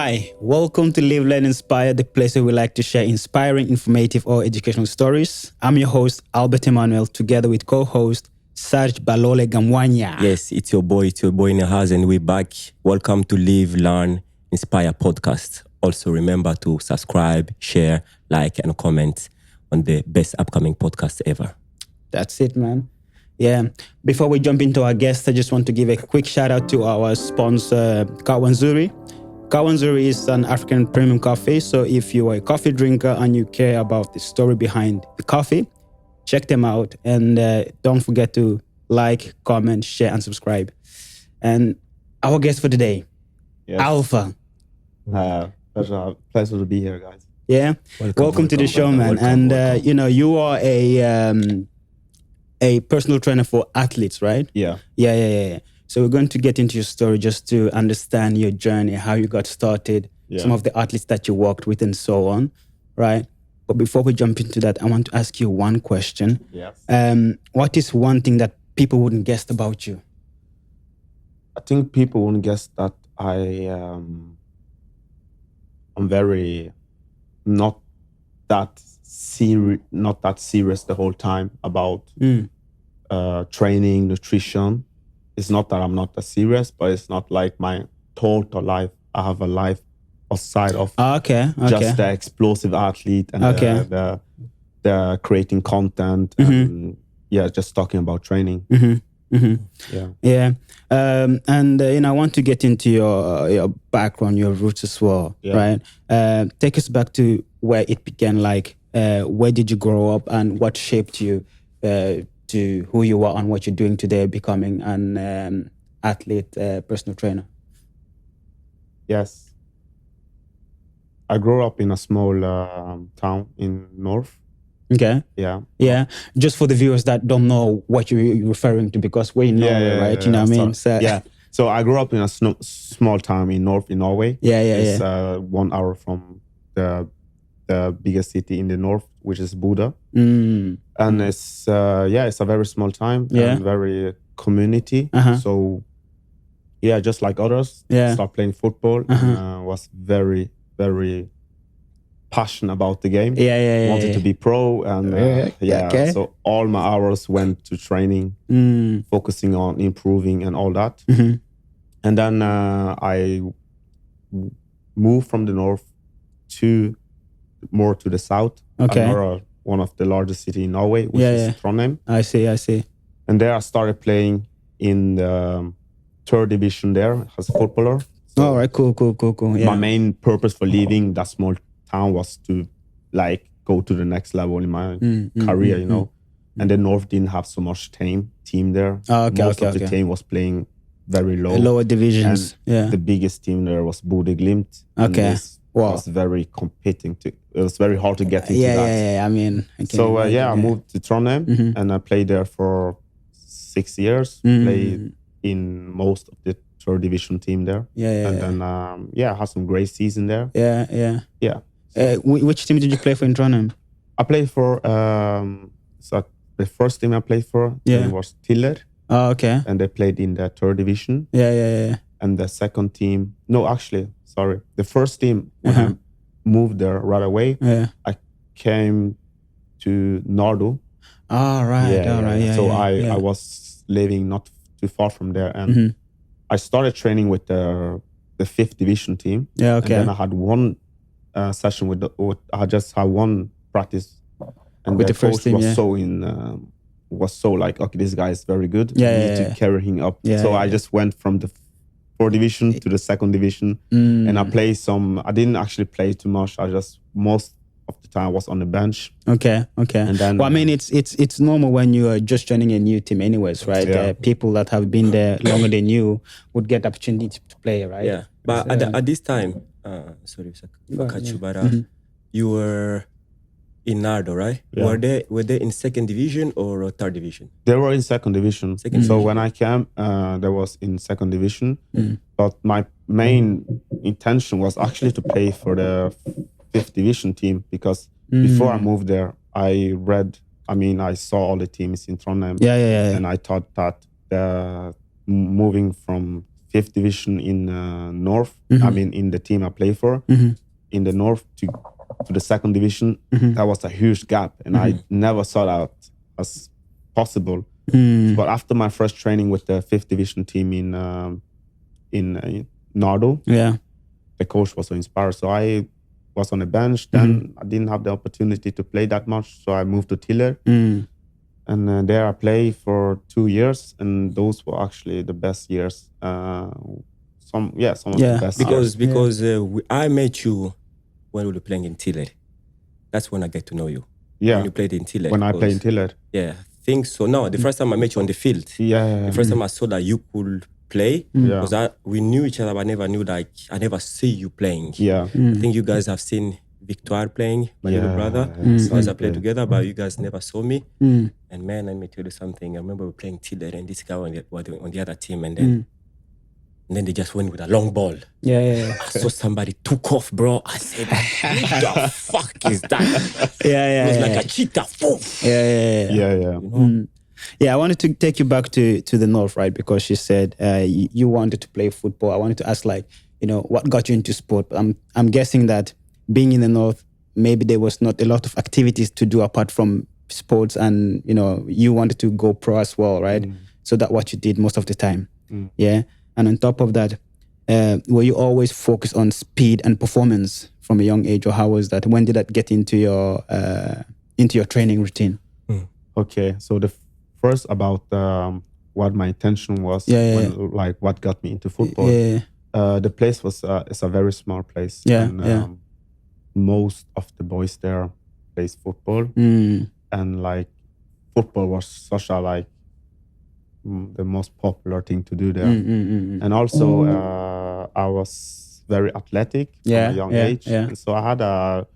Hi, welcome to Live, Learn, Inspire, the place where we like to share inspiring, informative, or educational stories. I'm your host, Albert Emanuel, together with co-host Serge Balole Gamwaya. Yes, it's your boy in the house, and we're back. Welcome to Live, Learn, Inspire podcast. Also, remember to subscribe, share, like, and comment on the best upcoming podcast ever. That's it, man. Yeah. Before we jump into our guest, I just want to give a quick shout out to our sponsor, Kawanzuri. Kawanzuri is an African premium coffee. So if you are a coffee drinker and you care about the story behind the coffee, check them out. And don't forget to like, comment, share, and subscribe. And our guest for today, yes. Alpha. Pleasure to be here, guys. Yeah. Welcome to the show, man. And you are a personal trainer for athletes, right? Yeah. Yeah. So we're going to get into your story just to understand your journey, how you got started, some of the athletes that you worked with and so on, right? But before we jump into that, I want to ask you one question. Yes. What is one thing that people wouldn't guess about you? I think people wouldn't guess that I'm very not that serious the whole time about training, nutrition. It's not that I'm not that serious, but it's not like my total life. I have a life outside of just the explosive athlete and the creating content and just talking about training. Yeah. And I want to get into your background, your roots as well, right? Take us back to where it began. Like, where did you grow up, and what shaped you to who you are and what you're doing today, becoming an athlete, personal trainer? Yes. I grew up in a small town in North. Okay. Yeah. Just for the viewers that don't know what you're referring to, because we're in Norway, right? You know what I mean? So I grew up in a small town in North in Norway. It's 1 hour from the biggest city in the north, which is Bodø. And it's a very small town and very community. So just like others, started playing football and was very, very passionate about the game. Wanted to be pro and so all my hours went to training, focusing on improving and all that. And then I moved from the north more to the south. One of the largest city in Norway, which is Trondheim. I see. And there I started playing in the third division there as a footballer. So all right, cool. My main purpose for leaving that small town was to go to the next level in my career, you know. And the North didn't have so much team there. Most of the team was playing very lower divisions. And the biggest team there was Bodø Glimt. It was very competing. It was very hard to get into that. I mean, I moved to Trondheim and I played there for 6 years. Played in most of the third division team there. And then I had some great season there. Which team did you play for in Trondheim? I played for the first team I played for was Tiller. Oh, okay. And they played in the third division. And the second team, the first team, when I moved there right away, I came to Nardo. All right. So I was living not too far from there. And I started training with the fifth division team. And then I had one session I just had one practice. And with the coach first team, was so like, okay, this guy is very good. We need to carry him up. So I just went from the fourth division to the second division, and I played I didn't actually play too much. I just most of the time was on the bench. Okay. And then, well, I mean, it's normal when you are just joining a new team, anyways, right? People that have been there longer than you would get opportunity to play, right? Yeah, but at this time, sorry, but you were in Nardo, right? Were they in second division or third division? They were in second division. So when I came, they was in second division. But my main intention was actually to play for the fifth division team, because before I moved there, I saw all the teams in Trondheim. And I thought that moving from fifth division in North. I mean, in the team I play for, in the North to the second division, that was a huge gap, and I never saw that as possible. But after my first training with the fifth division team in Nardo, the coach was so inspired. So I was on the bench. Then I didn't have the opportunity to play that much, so I moved to Tiller. And there I played for 2 years, and those were actually the best years. Some of the best because I met you when we were playing in Tiller. That's when I get to know you. Yeah, when you played in Tiller. When I played in Tiller. Yeah, I think so. No, the first time I met you on the field. Yeah. The first time I saw that you could play, because we knew each other, but I never knew I never see you playing. Yeah, I think you guys have seen Victoire playing, my little brother. So as I played together, but you guys never saw me. And man, let me tell you something. I remember we were playing Tiller, and this guy on the other team, and then they just went with a long ball. I saw somebody took off, bro. I said, what the fuck is that? It was like a cheetah. Yeah. You know? Yeah, I wanted to take you back to the North, right? Because she said you wanted to play football. I wanted to ask, what got you into sport? I'm guessing that being in the North, maybe there was not a lot of activities to do apart from sports, and you wanted to go pro as well, right? So that's what you did most of the time. Yeah. And on top of that, were you always focused on speed and performance from a young age, or how was that? When did that get into your training routine? Okay, so the first about what my intention was, what got me into football. The place was it's a very small place. Most of the boys there plays football, and football was such a the most popular thing to do there. And also I was very athletic from a young age, and so I had a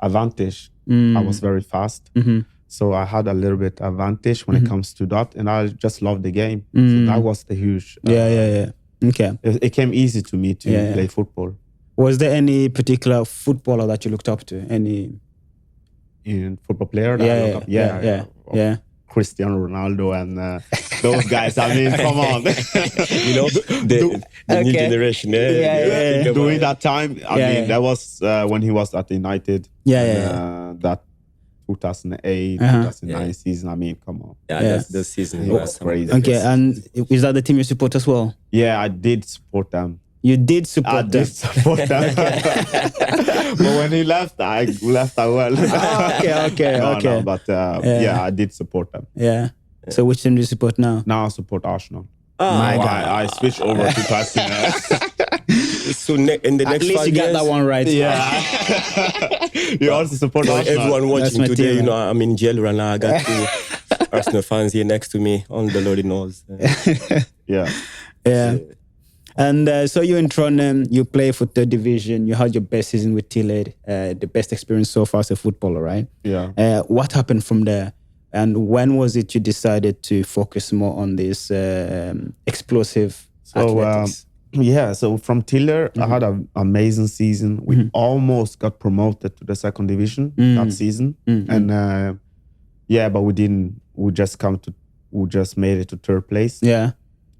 advantage. I was very fast, so I had a little bit advantage when it comes to that, and I just loved the game. So that was the huge Okay, it came easy to me to play football. Was there any particular footballer that you looked up to? Any football player that I looked up? Yeah. Cristiano Ronaldo and those guys. I mean, come on. the new generation. During that time, I mean, that was when he was at United. That 2008, 2009 season. I mean, come on. The season was crazy. Okay, and is that the team you support as well? Yeah, I did support them. You did support them? I did support them. But when he left, I left as well. Okay. No, but I did support them. Yeah. So which team do you support now? Now I support Arsenal. My God. I switched over to Arsenal. So in the next 5 years... At least you got that one right. Yeah. You also support Arsenal. Everyone watching today, I'm in jail right now. I got two Arsenal fans here next to me. Only the Lord knows. Yeah. And so you're in Trondheim, you play for third division, you had your best season with Tiller, the best experience so far as a footballer, right? Yeah. What happened from there? And when was it you decided to focus more on this explosive athletics? So from Tiller, I had an amazing season. We almost got promoted to the second division that season. And but we didn't. We just made it to third place. Yeah.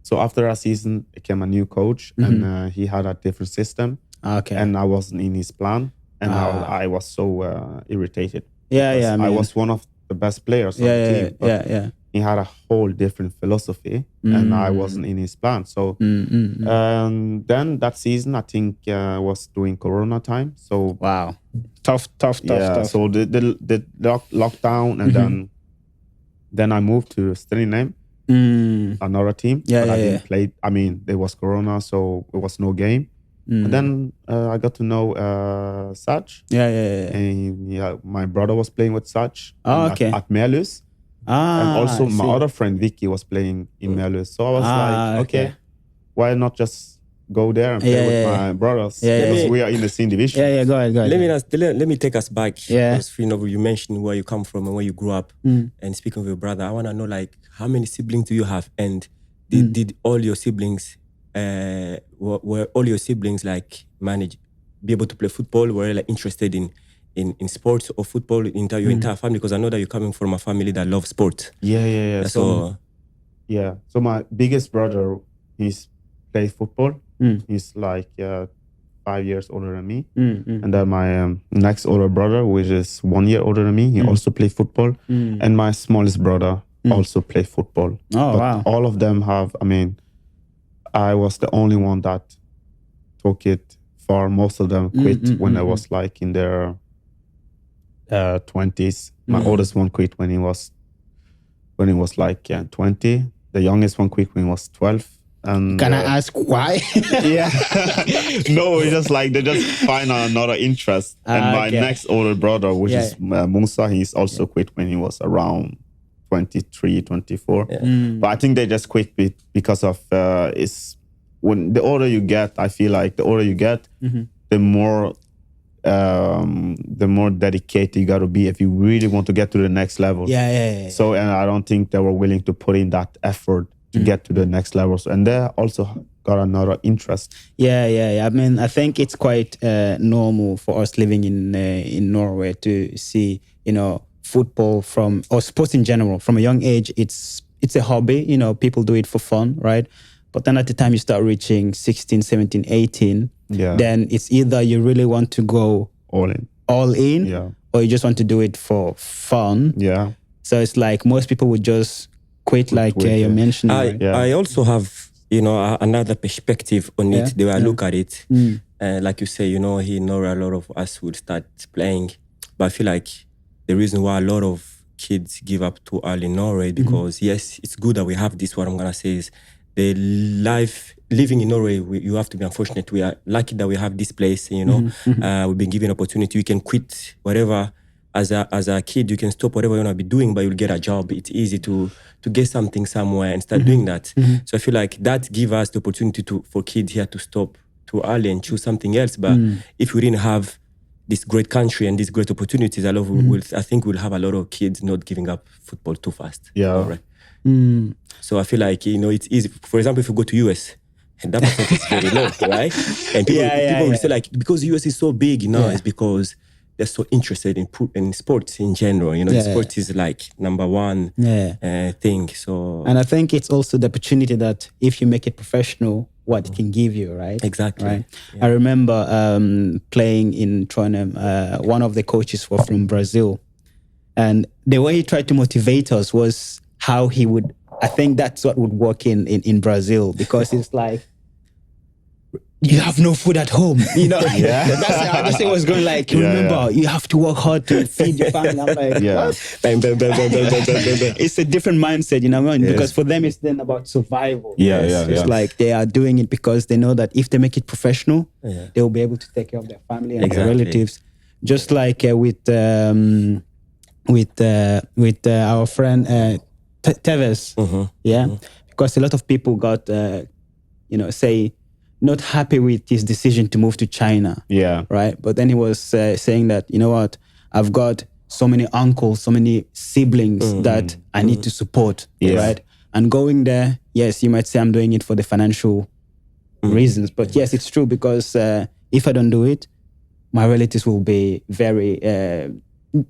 So after that season, it came a new coach, and he had a different system. Okay. And I wasn't in his plan, and I was so irritated. I was one of the best players on the team. He had a whole different philosophy, and I wasn't in his plan. So then that season, I think was during Corona time. So wow, tough. So the lockdown, and then I moved to Stringham. Another team. I didn't play. I mean, there was Corona, so it was no game. And then I got to know Serge. And my brother was playing with Serge at Merlus. And also my other friend Vicky was playing in Merlus. So I was okay, why not just go there and play with my brothers? Because we are in the same division. Go ahead. Let me take us back. Because you mentioned where you come from and where you grew up. And speaking of your brother, I want to know how many siblings do you have? And did all your siblings were all your siblings be able to play football? Were they interested in sports or football in your entire family? Because I know that you're coming from a family that loves sports. So my biggest brother, he's play football. He's like 5 years older than me. And then my next older brother, which is 1 year older than me, he also played football. And my smallest brother also played football. Oh, wow. All of them have, I was the only one that took it far. Most of them quit when I was like in their 20s. My oldest one quit when he was like 20. The youngest one quit when he was 12. And can I ask why? Yeah. No, it's just like they just find another interest. And my next older brother, which is Musa, he's also quit when he was around 23, 24. But I think they just quit because of when the older you get, I feel like the older you get, the more dedicated you got to be if you really want to get to the next level. So, and I don't think they were willing to put in that effort to get to the next levels, and they also got another interest. I mean, I think it's quite normal for us living in Norway to see, football or sports in general from a young age. It's a hobby. People do it for fun, right? But then at the time you start reaching 16, 17, 18, then it's either you really want to go all in, or you just want to do it for fun. So it's like most people would just quit, you mentioned. I also have, another perspective on it, the way I look at it. Like you say, he know a lot of us would start playing. But I feel like the reason why a lot of kids give up too early in Norway, because yes, it's good that we have this, what I'm going to say is, the living in Norway, you have to be unfortunate. We are lucky that we have this place, we've been given opportunity. You can quit whatever. As a kid, you can stop whatever you want to be doing, but you'll get a job. It's easy to get something somewhere and start doing that. So I feel like that gives us the opportunity for kids here to stop too early and choose something else. But if we didn't have this great country and these great opportunities, I think we'll have a lot of kids not giving up football too fast. Right. So I feel like, it's easy. For example, if you go to US, and that percentage is very low, right? And people will say like, because US is so big, it's because they're so interested in sports in general. Sports is like number one thing. So, and I think it's also the opportunity that if you make it professional, what it can give you, right? Exactly. Right. I remember playing in Trondheim. One of the coaches was from Brazil, and the way he tried to motivate us was how he would. I think that's what would work in Brazil, because it's like, you have no food at home, That's how it was going. Like, remember, you have to work hard to feed your family. I'm like, what? It's a different mindset, because for them it's then about survival. It's like they are doing it because they know that if they make it professional, they will be able to take care of their family and their relatives. Just like with our friend Tevez, because a lot of people got, say, not happy with his decision to move to China. Right. But then he was saying that, what, I've got so many uncles, so many siblings that I need to support. Right. And going there, yes, you might say I'm doing it for the financial reasons. But yes, it's true, because if I don't do it, my relatives will be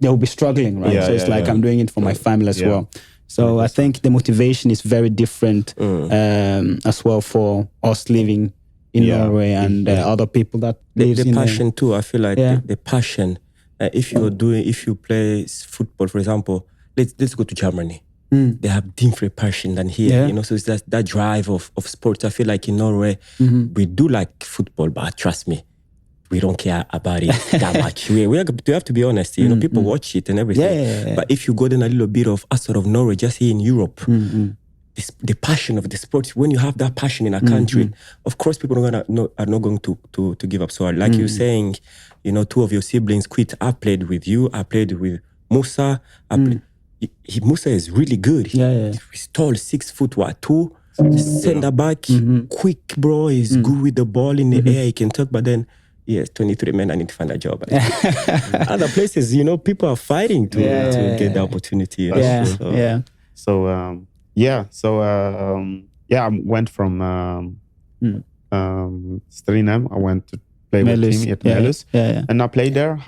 they'll be struggling. Right. So it's like I'm doing it for my family as well. So I think the motivation is very different as well for us living in Norway and other people that live in the passion too. I feel like the passion. If you play football, for example, let's go to Germany. They have different passion than here. So it's that drive of sports. I feel like in Norway we do like football, but trust me, we don't care about it that much. We have to be honest. People watch it and everything. But if you go down a little bit of outside of Norway, just here in Europe, the passion of the sport, when you have that passion in a country, of course people are not going to give up. So like you're saying, two of your siblings quit. I played with you. I played with Musa. Musa is really good. He's tall, 6'2", center back, quick, bro. He's good with the ball in the air. He can talk, but then, yes, 23 men, I need to find a job. Other places, people are fighting to get the opportunity. I went from Strinem. I went to play with him at Melus. And I played there.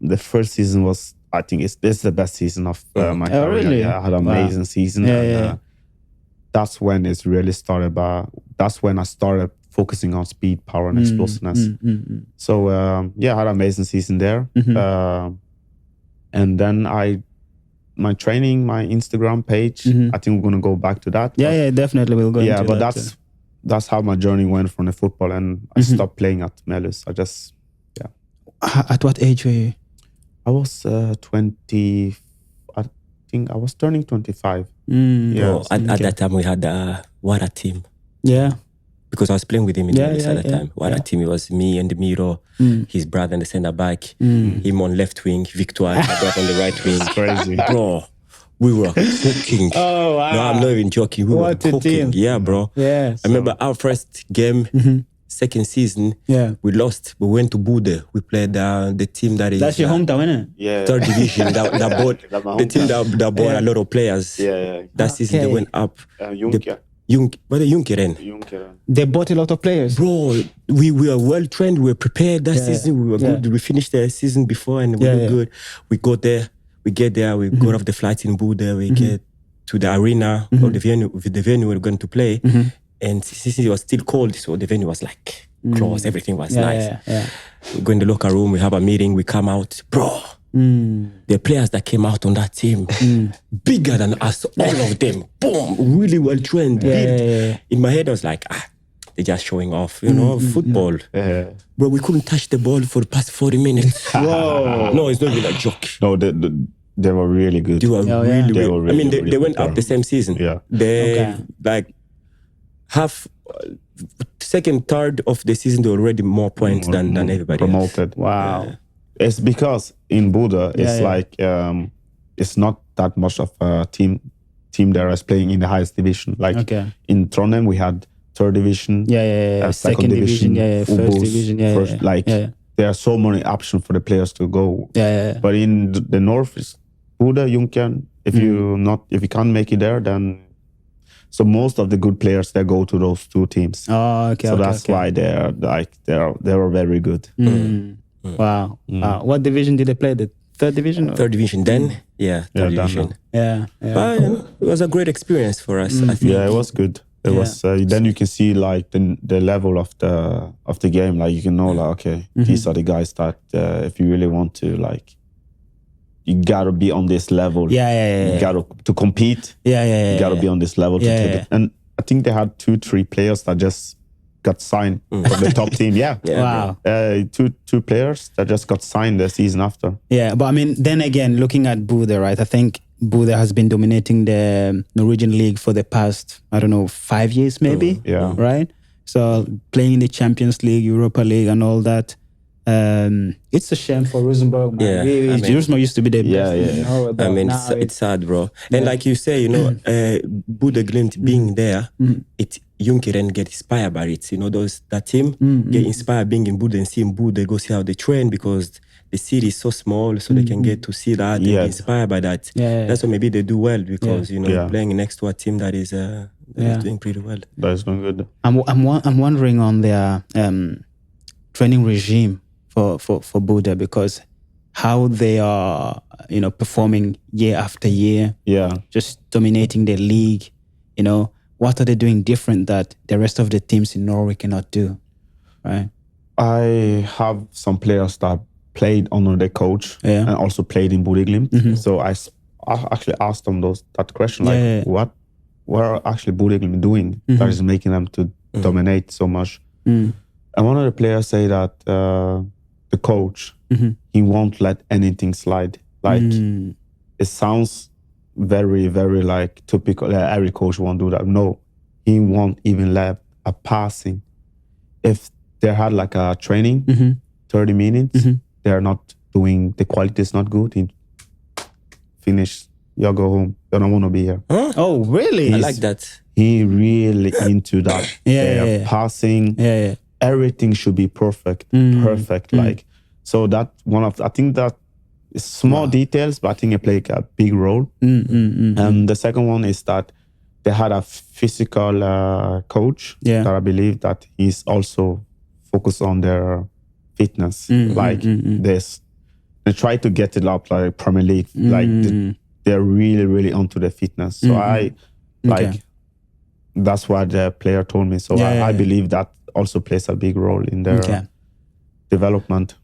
The first season was, I think this is the best season of my career. Really? I had an amazing season. That's when it's really started. That's when I started focusing on speed, power, and explosiveness. So I had an amazing season there. And then my training, my Instagram page, I think we're gonna go back to that. Yeah, definitely we'll go. Yeah, but that's how my journey went from the football, and I stopped playing at Melus. I just At what age were you? I was 20. I think I was turning 25. At that time we had what a team. Yeah. Because I was playing with him in the at that time. What a team. It was me and Miro, his brother and the centre back, him on left wing, Victor on the right wing. Crazy. Bro, we were cooking. Oh, wow. No, I'm not even joking. We were cooking. Team. Yeah, bro. Yeah. I remember our first game, second season, we lost. We went to Bude. We played the team that is... That's your hometown, isn't it? Yeah. Third division. that bought, the team that bought a lot of players. Yeah. That season they went up. Junkeren. They bought a lot of players. Bro, we were well trained. We were prepared that season. We were good. We finished the season before and we were good. We got there. We get there. We got off the flight in Bude. We get to the arena or the venue we were going to play. And since it was still cold, so the venue was like closed. Everything was nice. We go in the locker room. We have a meeting. We come out. Bro, the players that came out on that team, bigger than us, all of them. Boom, really well trained. In my head, I was like, they're just showing off, football. Bro, we couldn't touch the ball for the past 40 minutes. Whoa. No, it's not even a joke. No, they were really good. They were really good. I mean, they went up the same season. Yeah. They, half, second, third of the season, they were already more points than everybody promoted. else. Wow. It's because in Buda, it's it's not that much of a team there as playing in the highest division. Like in Trondheim, we had third division, second division, first division, there are so many options for the players to go. But in the north, is Buda, Junkeren. If you can't make it there, then so most of the good players they go to those two teams. Oh, okay. So that's why they were very good. Wow. What division did they play? The third division? Third division then? Third division. But it was a great experience for us, I think. Yeah, it was good. It was then you can see like the level of the game. Like you can know like okay, these are the guys that if you really want to like you gotta be on this level. You gotta to compete. You gotta be on this level to take it. And I think they had 2-3 players that just got signed from the top team. Wow. Two players that just got signed the season after. Yeah, but I mean, then again, looking at Bude, right? I think Bude has been dominating the Norwegian league for the past, 5 years maybe. Right? So playing in the Champions League, Europa League and all that. It's a shame for Rosenborg, man. Rosenborg used to be the best. I mean, it's sad, bro. And like you say, Bude Glimt being there, Junkeren get inspired by it. That team get inspired being in Bude and seeing Bude, go see how they train because the city is so small, so they can get to see that, they get inspired by that. That's why maybe they do well because, playing next to a team that is doing pretty well. That's not good. I'm wondering on their training regime for Bude because how they are, performing year after year, just dominating the league, what are they doing different that the rest of the teams in Norway cannot do, right? I have some players that played under the coach and also played in Bude Glimt. So I actually asked them that question, what are actually Bude Glimt doing that is making them to dominate so much? And one of the players say that the coach, he won't let anything slide. Like it sounds very, very like typical. Every coach won't do that. No, he won't even let a passing. If they had like a training, 30 minutes, they're not doing, the quality is not good. He finish, you go home. You don't want to be here. Huh? Oh, really? I like that. He really into that. Passing. Everything should be perfect. Like, so that one of, I think that is small details, but I think it played a big role. And the second one is that they had a physical coach that I believe that he's also focused on their fitness. Like this, they try to get it up like Premier League. Like they're really, really onto the fitness. So I like, that's what the player told me. So I believe that also plays a big role in their development.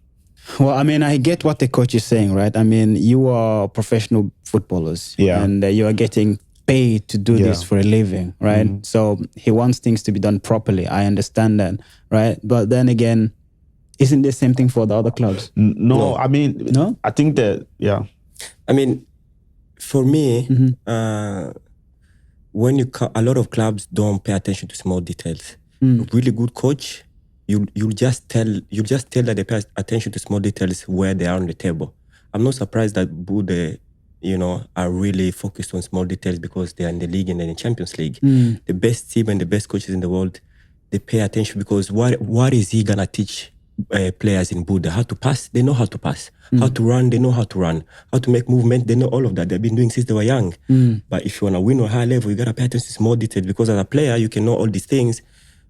Well, I mean, I get what the coach is saying, right? I mean, you are professional footballers, and you are getting paid to do this for a living, right? Mm-hmm. So he wants things to be done properly. I understand that, right? But then again, isn't the same thing for the other clubs? No. I mean, I think that, I mean, for me, when a lot of clubs don't pay attention to small details. A really good coach, you'll just tell that they pay attention to small details where they are on the table. I'm not surprised that Bude, are really focused on small details because they are in the league and then in the Champions League. The best team and the best coaches in the world, they pay attention because what is he gonna teach players in Buda? How to pass? They know how to pass. How to run? They know how to run. How to make movement? They know all of that. They've been doing since they were young. But if you want to win on a high level, you got to pay attention to small details because as a player, you can know all these things.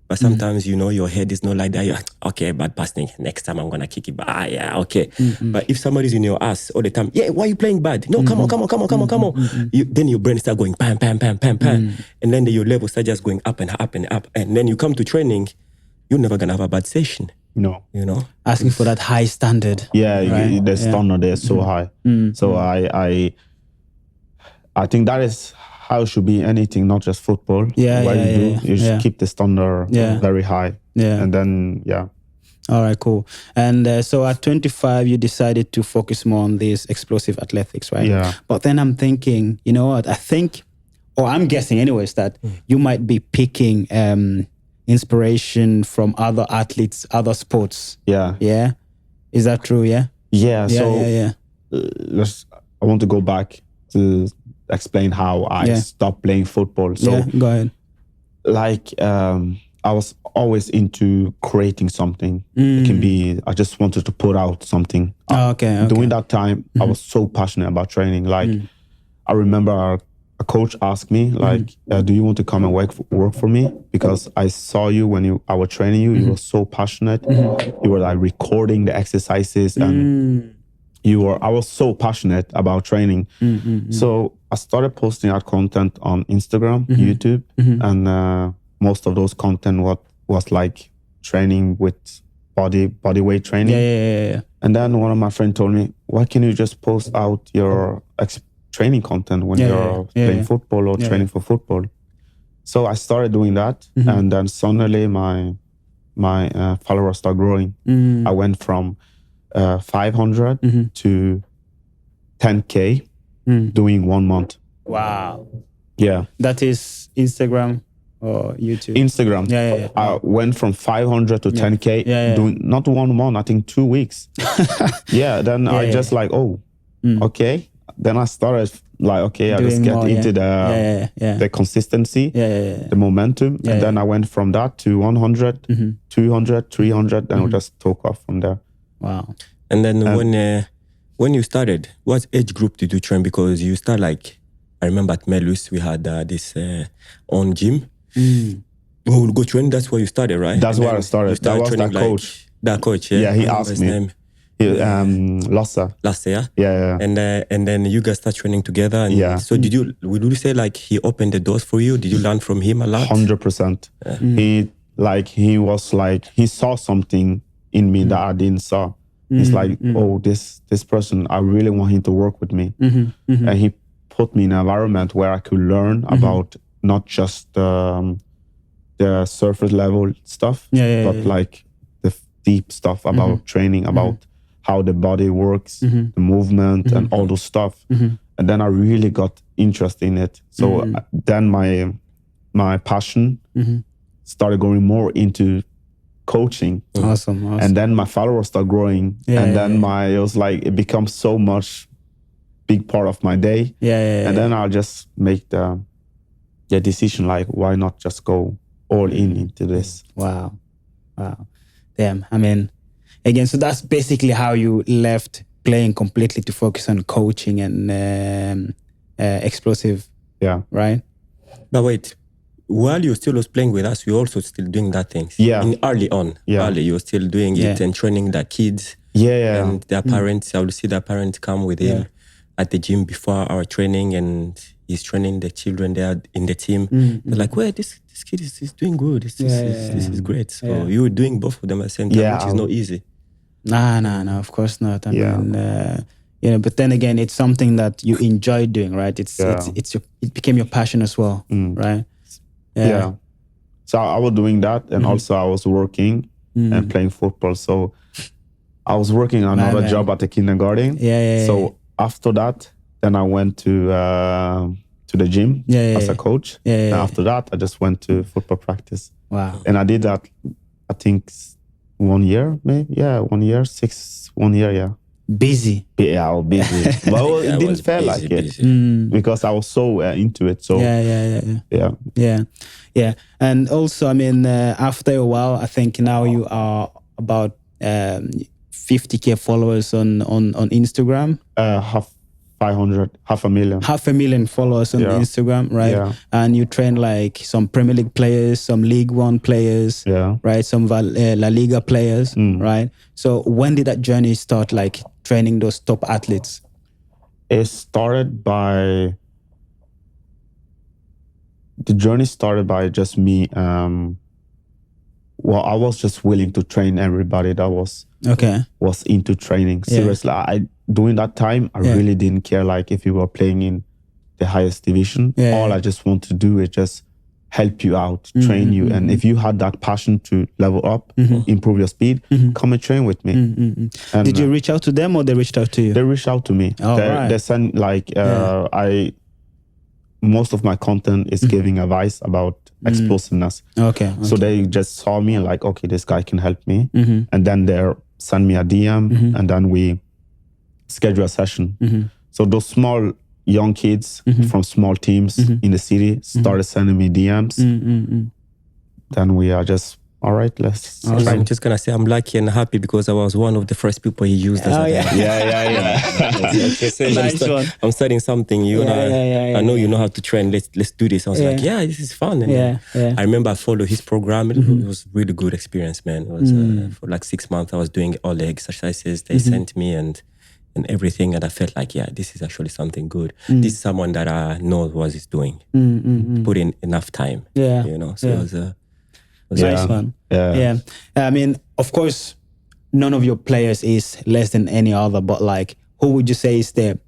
But sometimes, your head is not like that. You're okay, bad passing. Next time I'm going to kick it. But okay. But if somebody's in your ass all the time, why are you playing bad? No, come on. Then your brain start going pam, pam, pam, pam, pam. And then your level start just going up and up and up. And then you come to training, you're never going to have a bad session. No. Asking for that high standard. Yeah, right? The standard is so high. So I think that is how it should be anything, not just football. You just keep the standard very high. And then, All right, cool. And so at 25, you decided to focus more on this explosive athletics, right? Yeah. But then I'm thinking, you know what? I think, or I'm guessing anyways, that you might be picking inspiration from other athletes, other sports. Yeah. Is that true? Yeah. I want to go back to explain how I stopped playing football. So go ahead. Like I was always into creating something. It can be I just wanted to put out something. Okay. During that time, I was so passionate about training. Like I remember a coach asked me, like, do you want to come and work for me? Because I saw you when I was training you. You were so passionate. You were like recording the exercises and I was so passionate about training. So I started posting out content on Instagram, YouTube, and most of those content was like training with body weight training. Yeah. And then one of my friends told me, why can't you just post out your training content when you're playing football or training for football? So I started doing that, and then suddenly my followers started growing. I went from 500 to 10K doing 1 month. Wow. Yeah. That is Instagram or YouTube? Instagram. Yeah. I went from 500 to 10K doing not 1 month, I think 2 weeks. Then I just like, okay. Then I started like, okay, I just get into the consistency, the momentum. And then I went from that to 100, 200, 300, and we just took off from there. Wow. And then when you started, what age group did you train? Because you start like, I remember at Melus, we had this own gym. We would go train, that's where you started, right? That's where I started. That was that coach. That coach, yeah. Yeah, he asked me. Lasse, yeah? Yeah. And then you guys start training together. And so would you say like he opened the doors for you? Did you learn from him a lot? 100%. He saw something in me that I didn't saw. It's like, this person, I really want him to work with me. And he put me in an environment where I could learn about not just the surface level stuff, but like the deep stuff about training, about how the body works, the movement, and all those stuff. And then I really got interested in it. So then my passion started going more into coaching. Awesome. And then my followers started growing. And then it was like, it becomes so much big part of my day. And then I'll just make the decision, like, why not just go all into this? Wow. Damn. I mean, again, so that's basically how you left playing completely to focus on coaching and explosive. Yeah. Right? But wait, while you still was playing with us, you're also still doing that thing. Yeah. Early you're still doing it and training the kids. Yeah. And their parents, I would see their parents come with him at the gym before our training, and he's training the children there in the team. They're like, well, this kid is doing good. This is great. So you were doing both of them at the same time, which is not easy. No, of course not. I mean, but then again, it's something that you enjoy doing, right? It became your passion as well, right? Yeah. So I was doing that, and also I was working and playing football. So I was working another job at the kindergarten. So after that, then I went to the gym as a coach. And after that, I just went to football practice. Wow. And I did that, I think, 1 year, maybe. Yeah, 1 year, 1 year, yeah. Busy. Yeah, I was busy. But it didn't feel like it because I was so into it. So yeah. And also, I mean, after a while, I think now you are about 50K followers on Instagram. 500,000 followers on Instagram, right? Yeah. And you train like some Premier League players, some League One players, right? Some La Liga players, right? So when did that journey start, like training those top athletes? The journey started by just me. I was just willing to train everybody that was into training. Seriously, during that time, I really didn't care like if you were playing in the highest division. All I just want to do is just help you out, train you. And if you had that passion to level up, improve your speed, come and train with me. And, did you reach out to them or they reached out to you? They reached out to me. They sent like, most of my content is giving advice about explosiveness. So they just saw me and like, okay, this guy can help me. And then they send me a DM and then we schedule a session. So those small young kids from small teams in the city started sending me DMs. Then we are just, all right, let's try. I'm just gonna say I'm lucky and happy because I was one of the first people he used as I'm studying something, I know you know how to train, let's do this. I was like, this is fun. And I remember I followed his program. It was really good experience, man. It was for like 6 months I was doing all the exercises they sent me and everything, and I felt like, this is actually something good. This is someone that I know what he's doing. Put in enough time. So it was nice one. I mean, of course, none of your players is less than any other, but like, who would you say is the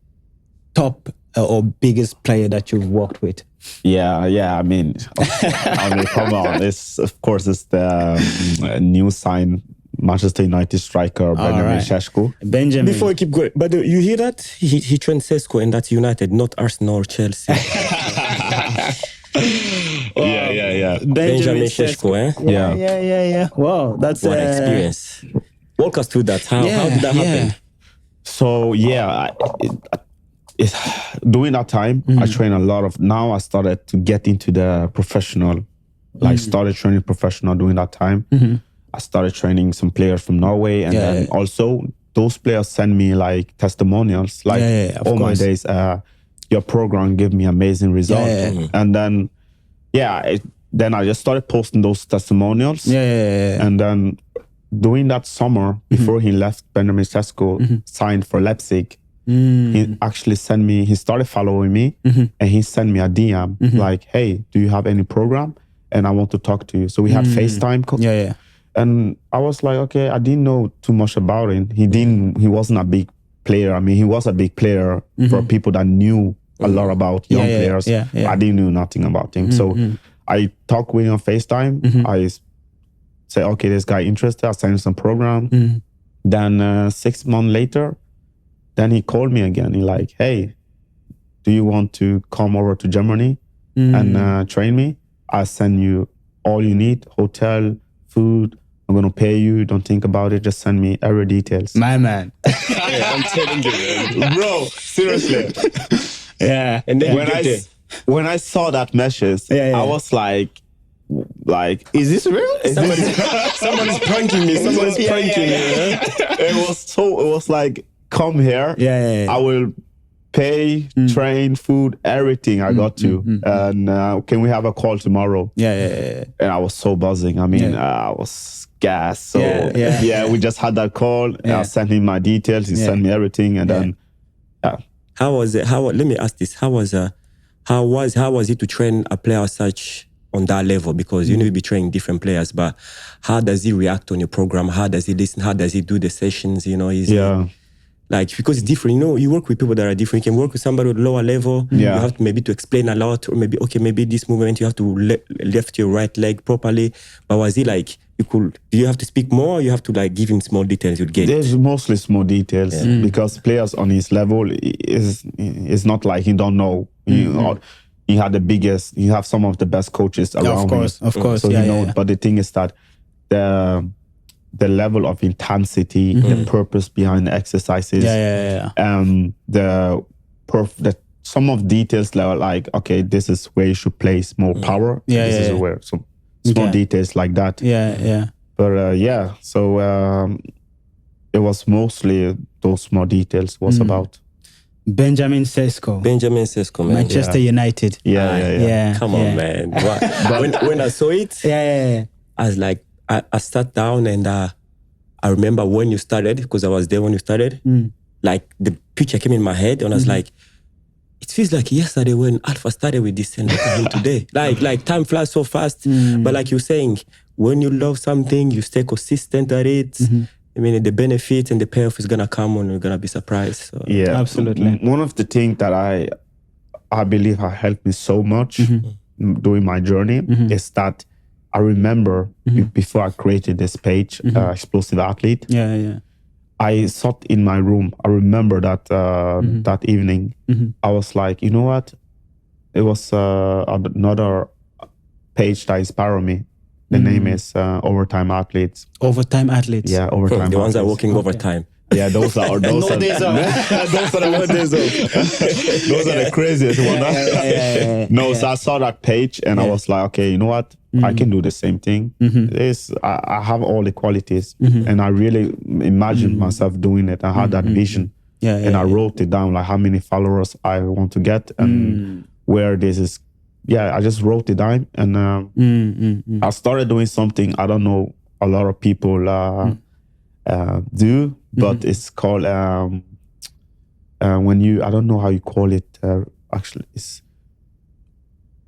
top or biggest player that you've worked with? I mean, come on. It's the new sign Manchester United striker Benjamin Šeško. Benjamin. Before I keep going, but you hear that? He trained Šeško and that's United, not Arsenal or Chelsea. Benjamin Šeško, Yeah. Wow, that's what experience. Walk us through that. How did that happen? So during that time, I trained a lot of. Now I started to get into the professional, started training professional during that time. I started training some players from Norway, and then also those players send me like testimonials, like my days. Your program gave me amazing results, and then then I just started posting those testimonials. And then during that summer, before he left, Benjamin Šeško signed for Leipzig. He actually sent me. He started following me, and he sent me a DM like, "Hey, do you have any program? And I want to talk to you." So we had FaceTime. And I was like, okay, I didn't know too much about him. He wasn't a big player. I mean, he was a big player for people that knew a lot about young players. I didn't know nothing about him. So I talked with him on FaceTime. I said, okay, this guy interested. I sent him some program. Then 6 months later, then he called me again. He like, hey, do you want to come over to Germany and train me? I'll send you all you need, hotel, food. I'm going to pay you. Don't think about it. Just send me every details. My man. I'm telling you, man. Bro, seriously. And then when I saw that message, I was like, is this real? Someone's pranking me. Someone's pranking me. It was like, come here. I will pay, train, food, everything. I got you. And can we have a call tomorrow? And I was so buzzing. I mean, I was gassed. So we just had that call. And I sent him my details. He sent me everything. And then, How was it? Let me ask this. How How was it to train a player such on that level? Because you'll be training different players, but how does he react on your program? How does he listen? How does he do the sessions? Like, because it's different, you work with people that are different. You can work with somebody with lower level. You have to maybe to explain a lot, or maybe this movement, you have to lift your right leg properly. But was he like, do you have to speak more, or you have to like give him small details you'd get? There's mostly small details because players on his level is not like he don't know. He had you have some of the best coaches around him. Of course. So but the thing is that the level of intensity, the purpose behind the exercises, some of details like, okay, this is where you should place more power. This is where some small details like that. But so it was mostly those small details was about. Benjamin Sesko, man. Manchester United. Come on, man. When I saw it, I was like, I sat down and I remember when you started, because I was there when you started, like the picture came in my head and I was like, it feels like yesterday when Alpha started with this and look at him today. Like time flies so fast. But like you're saying, when you love something, you stay consistent at it. I mean, the benefit and the payoff is going to come when you're going to be surprised. So. Yeah, absolutely. One of the things that I believe has helped me so much during my journey is that I remember before I created this page, Explosive Athlete, I sat in my room. I remember that that evening, I was like, you know what? It was another page that inspired me. The name is Overtime Athletes. Overtime Athletes? Yeah, Overtime Athletes. The ones that are working overtime. Yeah, those are no days off. Those are the craziest ones. No, so I saw that page and I was like, okay, you know what? I can do the same thing. I have all the qualities, and I really imagined myself doing it. I had that vision, and I wrote it down, like how many followers I want to get and where this is. Yeah, I just wrote it down, and I started doing something I don't know a lot of people do, but it's called when you, I don't know how you call it actually, it's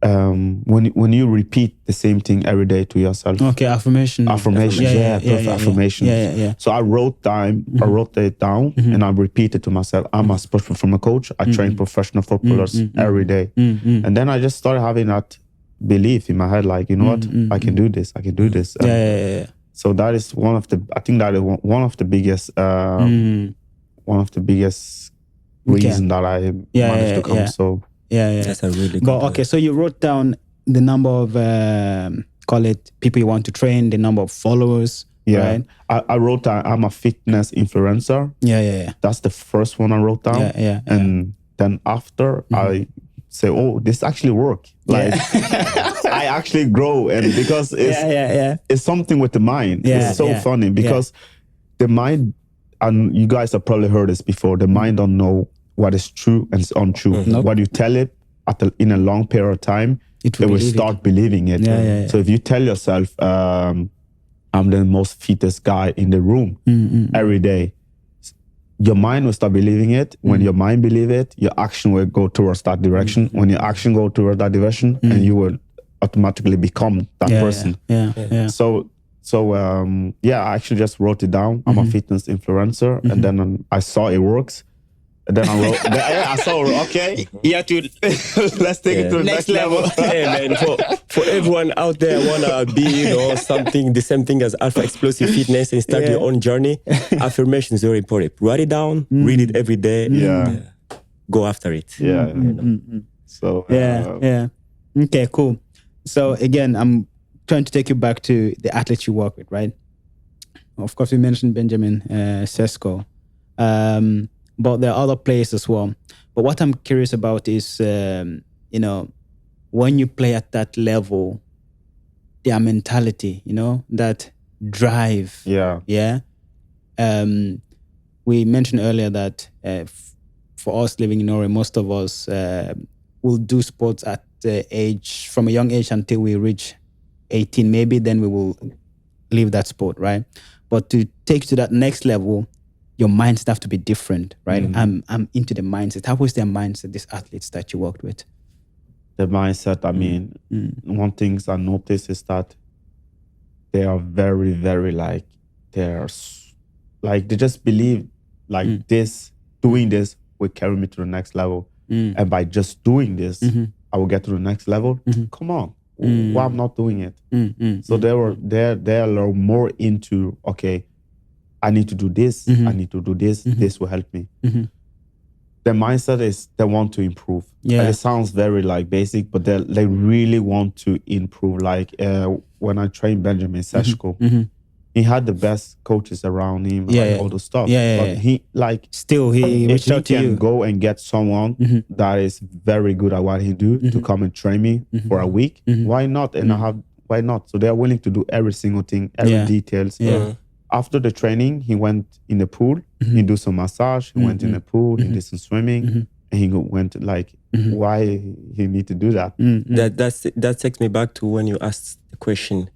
when you repeat the same thing every day to yourself. Okay, affirmation. Affirmation, affirmation. So I wrote it down, and I repeated to myself, I'm a sports performance coach. I train professional footballers every day. And then I just started having that belief in my head, like, you know what, I can do this. I can do this. So that is one of the, I think that is one of the biggest, reason that I managed to come. So. That's a really good But okay, so you wrote down the number of, call it people you want to train, the number of followers, right? I wrote down, I'm a fitness influencer. That's the first one I wrote down. And then after I say, oh, this actually works. Like, I actually grow, and because it's something with the mind. It's so funny because the mind, and you guys have probably heard this before, the mind don't know what is true and is untrue. What you tell it in a long period of time, it will start believing it. So if you tell yourself, I'm the most fittest guy in the room every day, your mind will start believing it. When your mind believes it, your action will go towards that direction. When your action go towards that direction, and you will automatically become that person. So I actually just wrote it down. I'm a fitness influencer, and then I saw it works. And then I wrote, I saw, okay, let's take it to the next level. Hey man, for everyone out there wanna be, something, the same thing as Alpha Explosive Fitness and start your own journey, affirmation is very important. Write it down, read it every day, go after it. So Okay, cool. So again, I'm trying to take you back to the athletes you work with, right? Of course, we mentioned Benjamin Sesko. But there are other players as well. But what I'm curious about is, when you play at that level, their mentality, that drive. We mentioned earlier that for us living in Norway, most of us will do sports at from a young age until we reach 18, maybe, then we will leave that sport, right? But to take to that next level, your mindset have to be different, right? I'm into the mindset. How was their mindset, these athletes that you worked with? The mindset, I mean, one thing I noticed is that they are very, very like, they just believe like this, doing this will carry me to the next level. And by just doing this, I will get to the next level. Come on, why I'm not doing it? So they are more into, okay, I need to do this, I need to do this, this will help me. Their mindset is they want to improve. Yeah. Like, it sounds very like basic, but they really want to improve. Like when I trained Benjamin Seshko, he had the best coaches around him, all the stuff. But he like still he reached out to you. Can go and get someone that is very good at what he do to come and train me for a week. Why not? And why not? So they are willing to do every single thing, every details. After the training, he went in the pool. He do some massage. He went in the pool. He did some swimming. And he went like, why he need to do that? That takes me back to when you asked the question,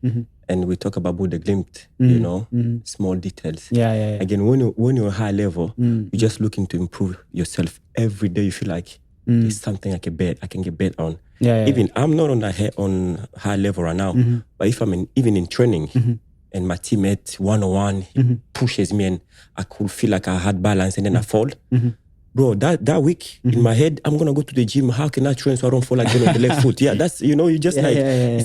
and we talk about Buddha Glimt, you know, small details. Again, when you're high level, you're just looking to improve yourself every day. You feel like there's something I can get better on. Even I'm not on high level right now, but if I'm even in training. And my teammate one-on-one he pushes me, and I could feel like I had balance, and then I fall. Bro, that week in my head, I'm gonna go to the gym. How can I train so I don't fall again on the left foot? Yeah, that's you just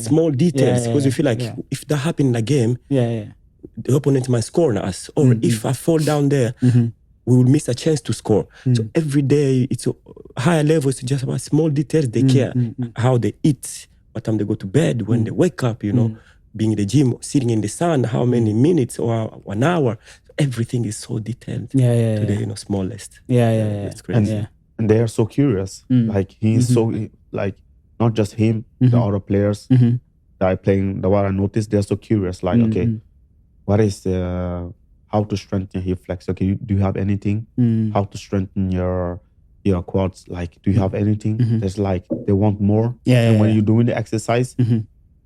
small details because you feel like if that happened in a game, the opponent might score on us, or if I fall down there, we will miss a chance to score. So every day, it's a higher level. It's just about small details. They care how they eat, what time they go to bed, when they wake up. You know. Being in the gym, sitting in the sun, how many minutes or 1 hour. Everything is so detailed to the smallest. It's crazy. And they are so curious. Like he's so like not just him, the other players that are playing. What I noticed, they're so curious. Like okay, what is how to strengthen your hip flex? Okay, do you have anything? How to strengthen your quads? Like, do you have anything? There's like they want more. And when you're doing the exercise.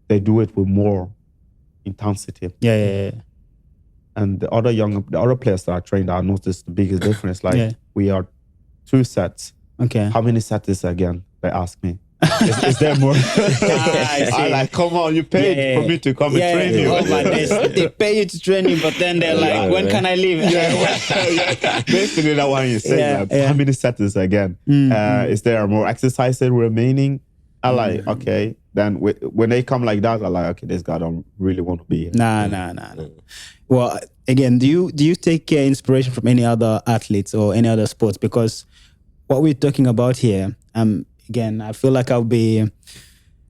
They do it with more intensity. And the other players that I trained, I noticed the biggest difference. Like we are 2 sets. Okay. How many sets is again? They ask me. Is there more? I like, come on, you paid for me to come and train you. Oh my days. They pay you to train you, but then they're like, when can I leave? Basically, that one you say. How many sets is again? Is there more exercises remaining? I like, okay. Then when they come like that, I like, okay, this guy don't really want to be here. Nah. Well, again, do you take inspiration from any other athletes or any other sports? Because what we're talking about here, again, I feel like I'll be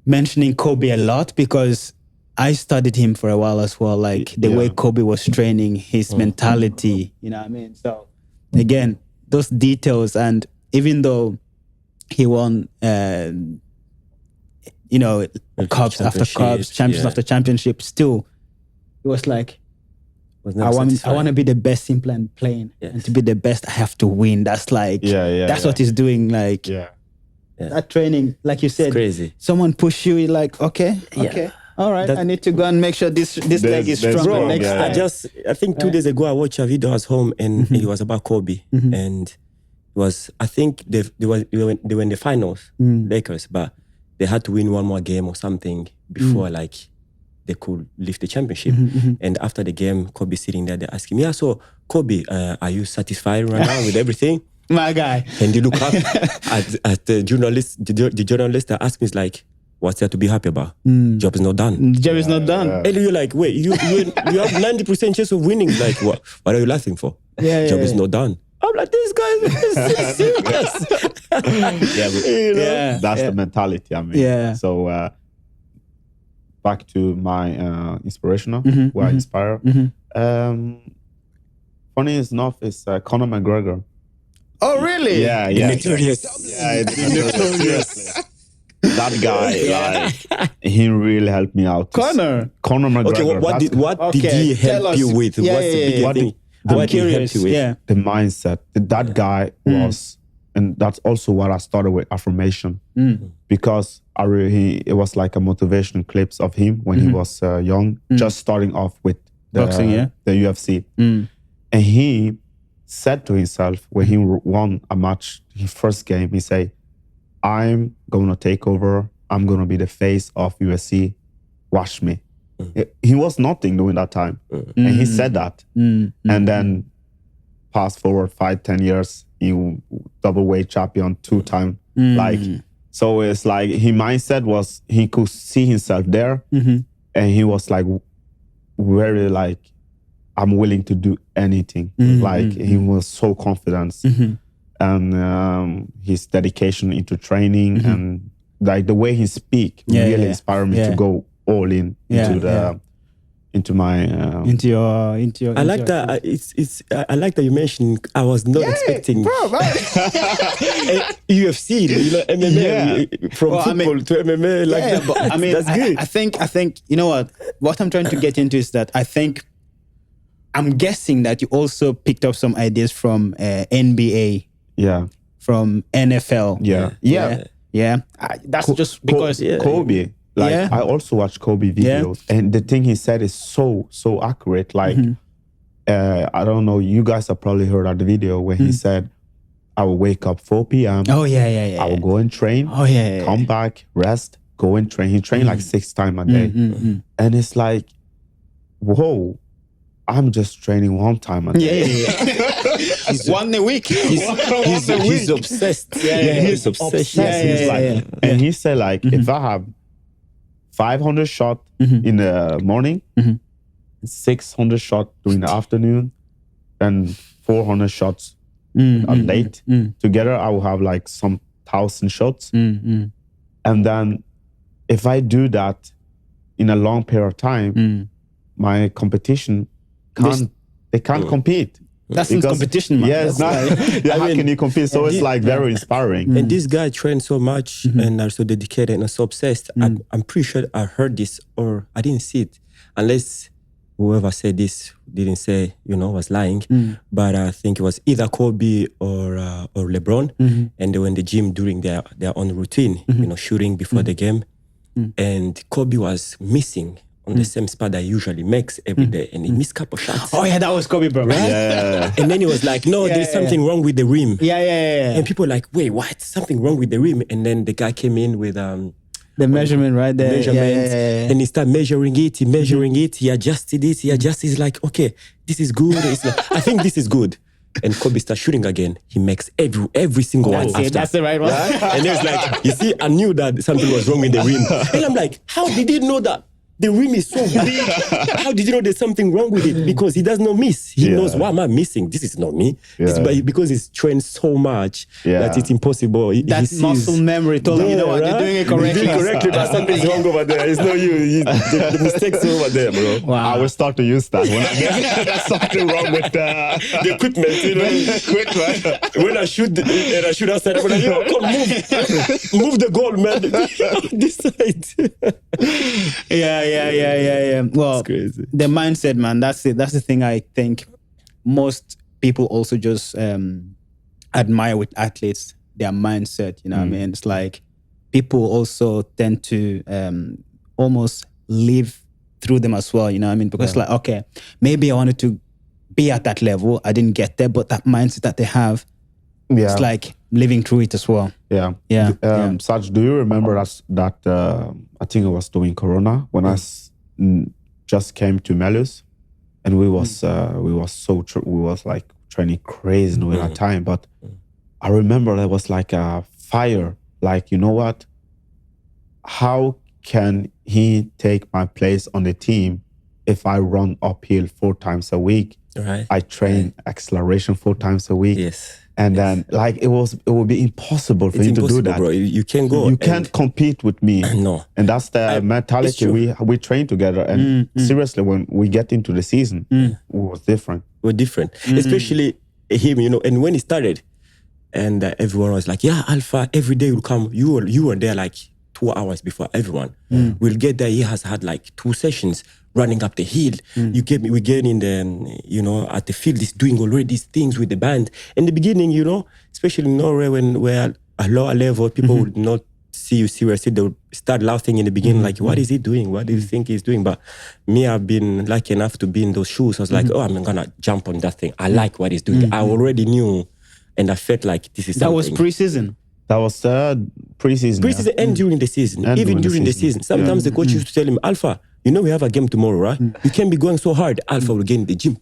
mentioning Kobe a lot because I studied him for a while as well. Like the way Kobe was training, his mentality, you know what I mean? So again, those details, and even though he won cups after cups, champions after championship. Still, it was like, I want to be the best simply and plain. And to be the best, I have to win. That's like, that's what he's doing. Like, that training, like you said, it's crazy. Someone push you, you're like, okay. All right, I need to go and make sure this leg is strong next time. I think 2 days ago, I watched a video at home, and it was about Kobe. And it was, I think they were in the finals, Lakers, but they had to win 1 more game or something before like they could lift the championship. And after the game, Kobe sitting there, they asked him, so Kobe, are you satisfied right now with everything? My guy. And you look up at the journalist, the journalist that asked me, is like, what's there to be happy about? Job is not done. Job is not done. And you're like, wait, you have 90% chance of winning. Like, what are you laughing for? Job is not done. I'm like, this guy is serious. That's the mentality. I mean, so back to my inspirational, who I inspire. Funny enough, is Conor McGregor. Oh, really? Yeah. Notorious. That guy, he really helped me out. Conor McGregor. Okay, what did he help you with? What's the big thing? I'm curious. The mindset. That guy was, and that's also what I started with affirmation, because it was like a motivation clips of him when he was young, just starting off with boxing, the UFC, and he said to himself when he won a match, his first game, he said, "I'm going to take over I'm going to be the face of USC. Watch me. He was nothing during that time. And he said that. And then fast forward 5-10 years, he double weight champion 2-time. Like, so it's like his mindset was he could see himself there. And he was like very like, I'm willing to do anything. Like he was so confident. And his dedication into training and like the way he speak really inspired me to go all in into my into your I like that. I like that you mentioned. I was not expecting UFC, MMA from football to MMA like that. But I mean, that's good. I think you know what I'm trying to get into is that I'm guessing that you also picked up some ideas from NBA, from NFL, that's just because Kobe. Like I also watch Kobe videos, and the thing he said is so accurate. Like I don't know, you guys have probably heard of the video where he said, "I will wake up 4 p.m. I will go and train. Come back, rest, go and train." He trained like 6 times a day, and it's like, whoa. I'm just training 1 time a day. He's 1 a week. He's obsessed. He's obsessed. And he said like, if I have 500 shots in the morning, 600 shots during the afternoon, and 400 shots late. Together, I will have like some 1,000 shots. And then if I do that in a long period of time, my competition can't compete. That's in competition, man. Yeah, it's not. How can you compete? So it's like very inspiring. And this guy trained so much and are so dedicated and so obsessed. I'm pretty sure I heard this or I didn't see it, unless whoever said this didn't say, was lying. But I think it was either Kobe or LeBron, and they were in the gym during their own routine, shooting before the game, and Kobe was missing on the same spot that he usually makes every day, and he missed a couple shots. Oh yeah, that was Kobe, bro. Right? Yeah. And then he was like, "No, there's something wrong with the rim." Yeah. And people were like, "Wait, what? Something wrong with the rim?" And then the guy came in with the measurement right there. And he started measuring it. He adjusted it. He's like, "Okay, this is good." It's like, I think this is good. And Kobe starts shooting again. He makes every single one after. That's the right one. And he was like, "You see, I knew that something was wrong with the rim." And I'm like, "How did he know that? The rim is so big. How did you know there's something wrong with it?" Because he does not miss. He knows, why am I missing? This is not me. It's because he's trained so much that it's impossible. That muscle memory told him, you're doing it correctly. You're doing correctly, but something's wrong over there. It's not you. The mistake's over there, bro. Wow. I will start to use that when I get there's something wrong with the equipment. When I shoot and I shoot outside, I'm like, come move the goal, man. This side. Yeah. Well, the mindset, man, that's it. That's the thing I think most people also just admire with athletes, their mindset, what I mean? It's like people also tend to almost live through them as well, what I mean? Because like, okay, maybe I wanted to be at that level. I didn't get there, but that mindset that they have, it's like living through it as well. Serge, do you remember that I think it was during Corona when I just came to Melus, and we was like training crazy during that time. But I remember there was like a fire. Like, you know what? How can he take my place on the team if I run uphill 4 times a week? Right. I train acceleration 4 times a week. Yes. And then, like, it would be impossible for you to do that, bro. You can't go. You can't compete with me. No. And that's the mentality. We train together, and seriously, when we get into the season, it was different. We're different, especially him. And when he started, and everyone was like, "Yeah, Alpha, every day will come." You were there like 2 hours before everyone. We'll get there. He has had like 2 sessions running up the hill. We get in the, at the field, he's doing already these things with the band. In the beginning, especially in Norway, when we're at a lower level, people would not see you seriously. They would start laughing in the beginning, like, what is he doing? What do you think he's doing? But me, I've been lucky enough to be in those shoes. I was like, I'm going to jump on that thing. I like what he's doing. I already knew, and I felt like this is something. That was pre-season? That was preseason. Preseason and during the season. And even during the season. Sometimes the coach used to tell him, Alpha, you know we have a game tomorrow, right? You can't be going so hard. Alpha will get in the gym.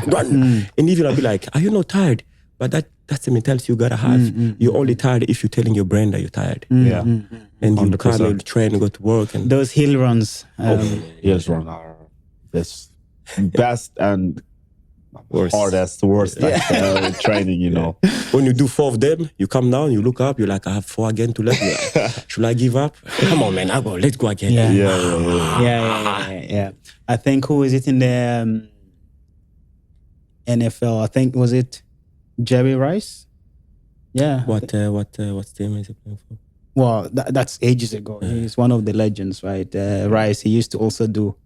Run. And even I'll be like, are you not tired? But that's the mentality you gotta have. You're only tired if you're telling your brain that you're tired. And you can't train and go to work. And those hill runs. Hills run are this best and hardest, worst training, you know. When you do 4 of them, you come down, you look up, you're like, I have 4 again to let me. Should I give up? Come on, man, let's go again. Yeah. I think, who is it in the NFL? I think, was it Jerry Rice? Yeah. What team is he playing for? Well, that's ages ago. He's one of the legends, right? Rice, he used to also do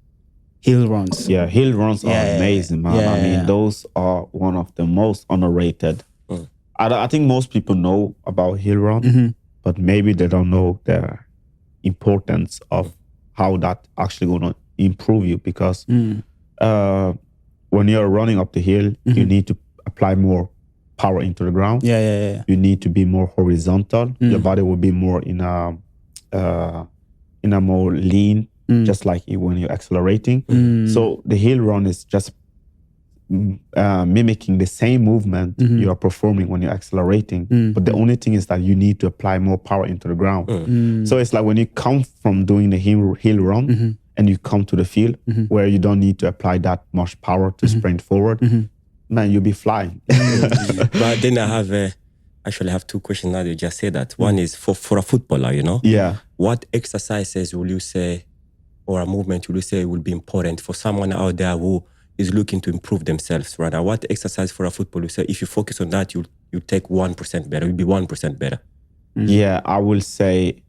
hill runs. Yeah, hill runs are amazing, man. I mean, those are one of the most underrated. I think most people know about hill run, but maybe they don't know the importance of how that actually going to improve you, because when you're running up the hill, you need to apply more power into the ground. You need to be more horizontal. Your body will be more in a more lean, just like when you're accelerating. So the hill run is just mimicking the same movement you are performing when you're accelerating. But the only thing is that you need to apply more power into the ground. So it's like when you come from doing the hill run and you come to the field where you don't need to apply that much power to sprint forward, man, you'll be flying. But then I have 2 questions now. You just said that. One is for a footballer, you know? Yeah. What exercises will you say, or a movement will you say will be important for someone out there who is looking to improve themselves, right? What exercise for a footballer, you say, if you focus on that, you take 1% better, you'll be 1% better? Yeah, I will say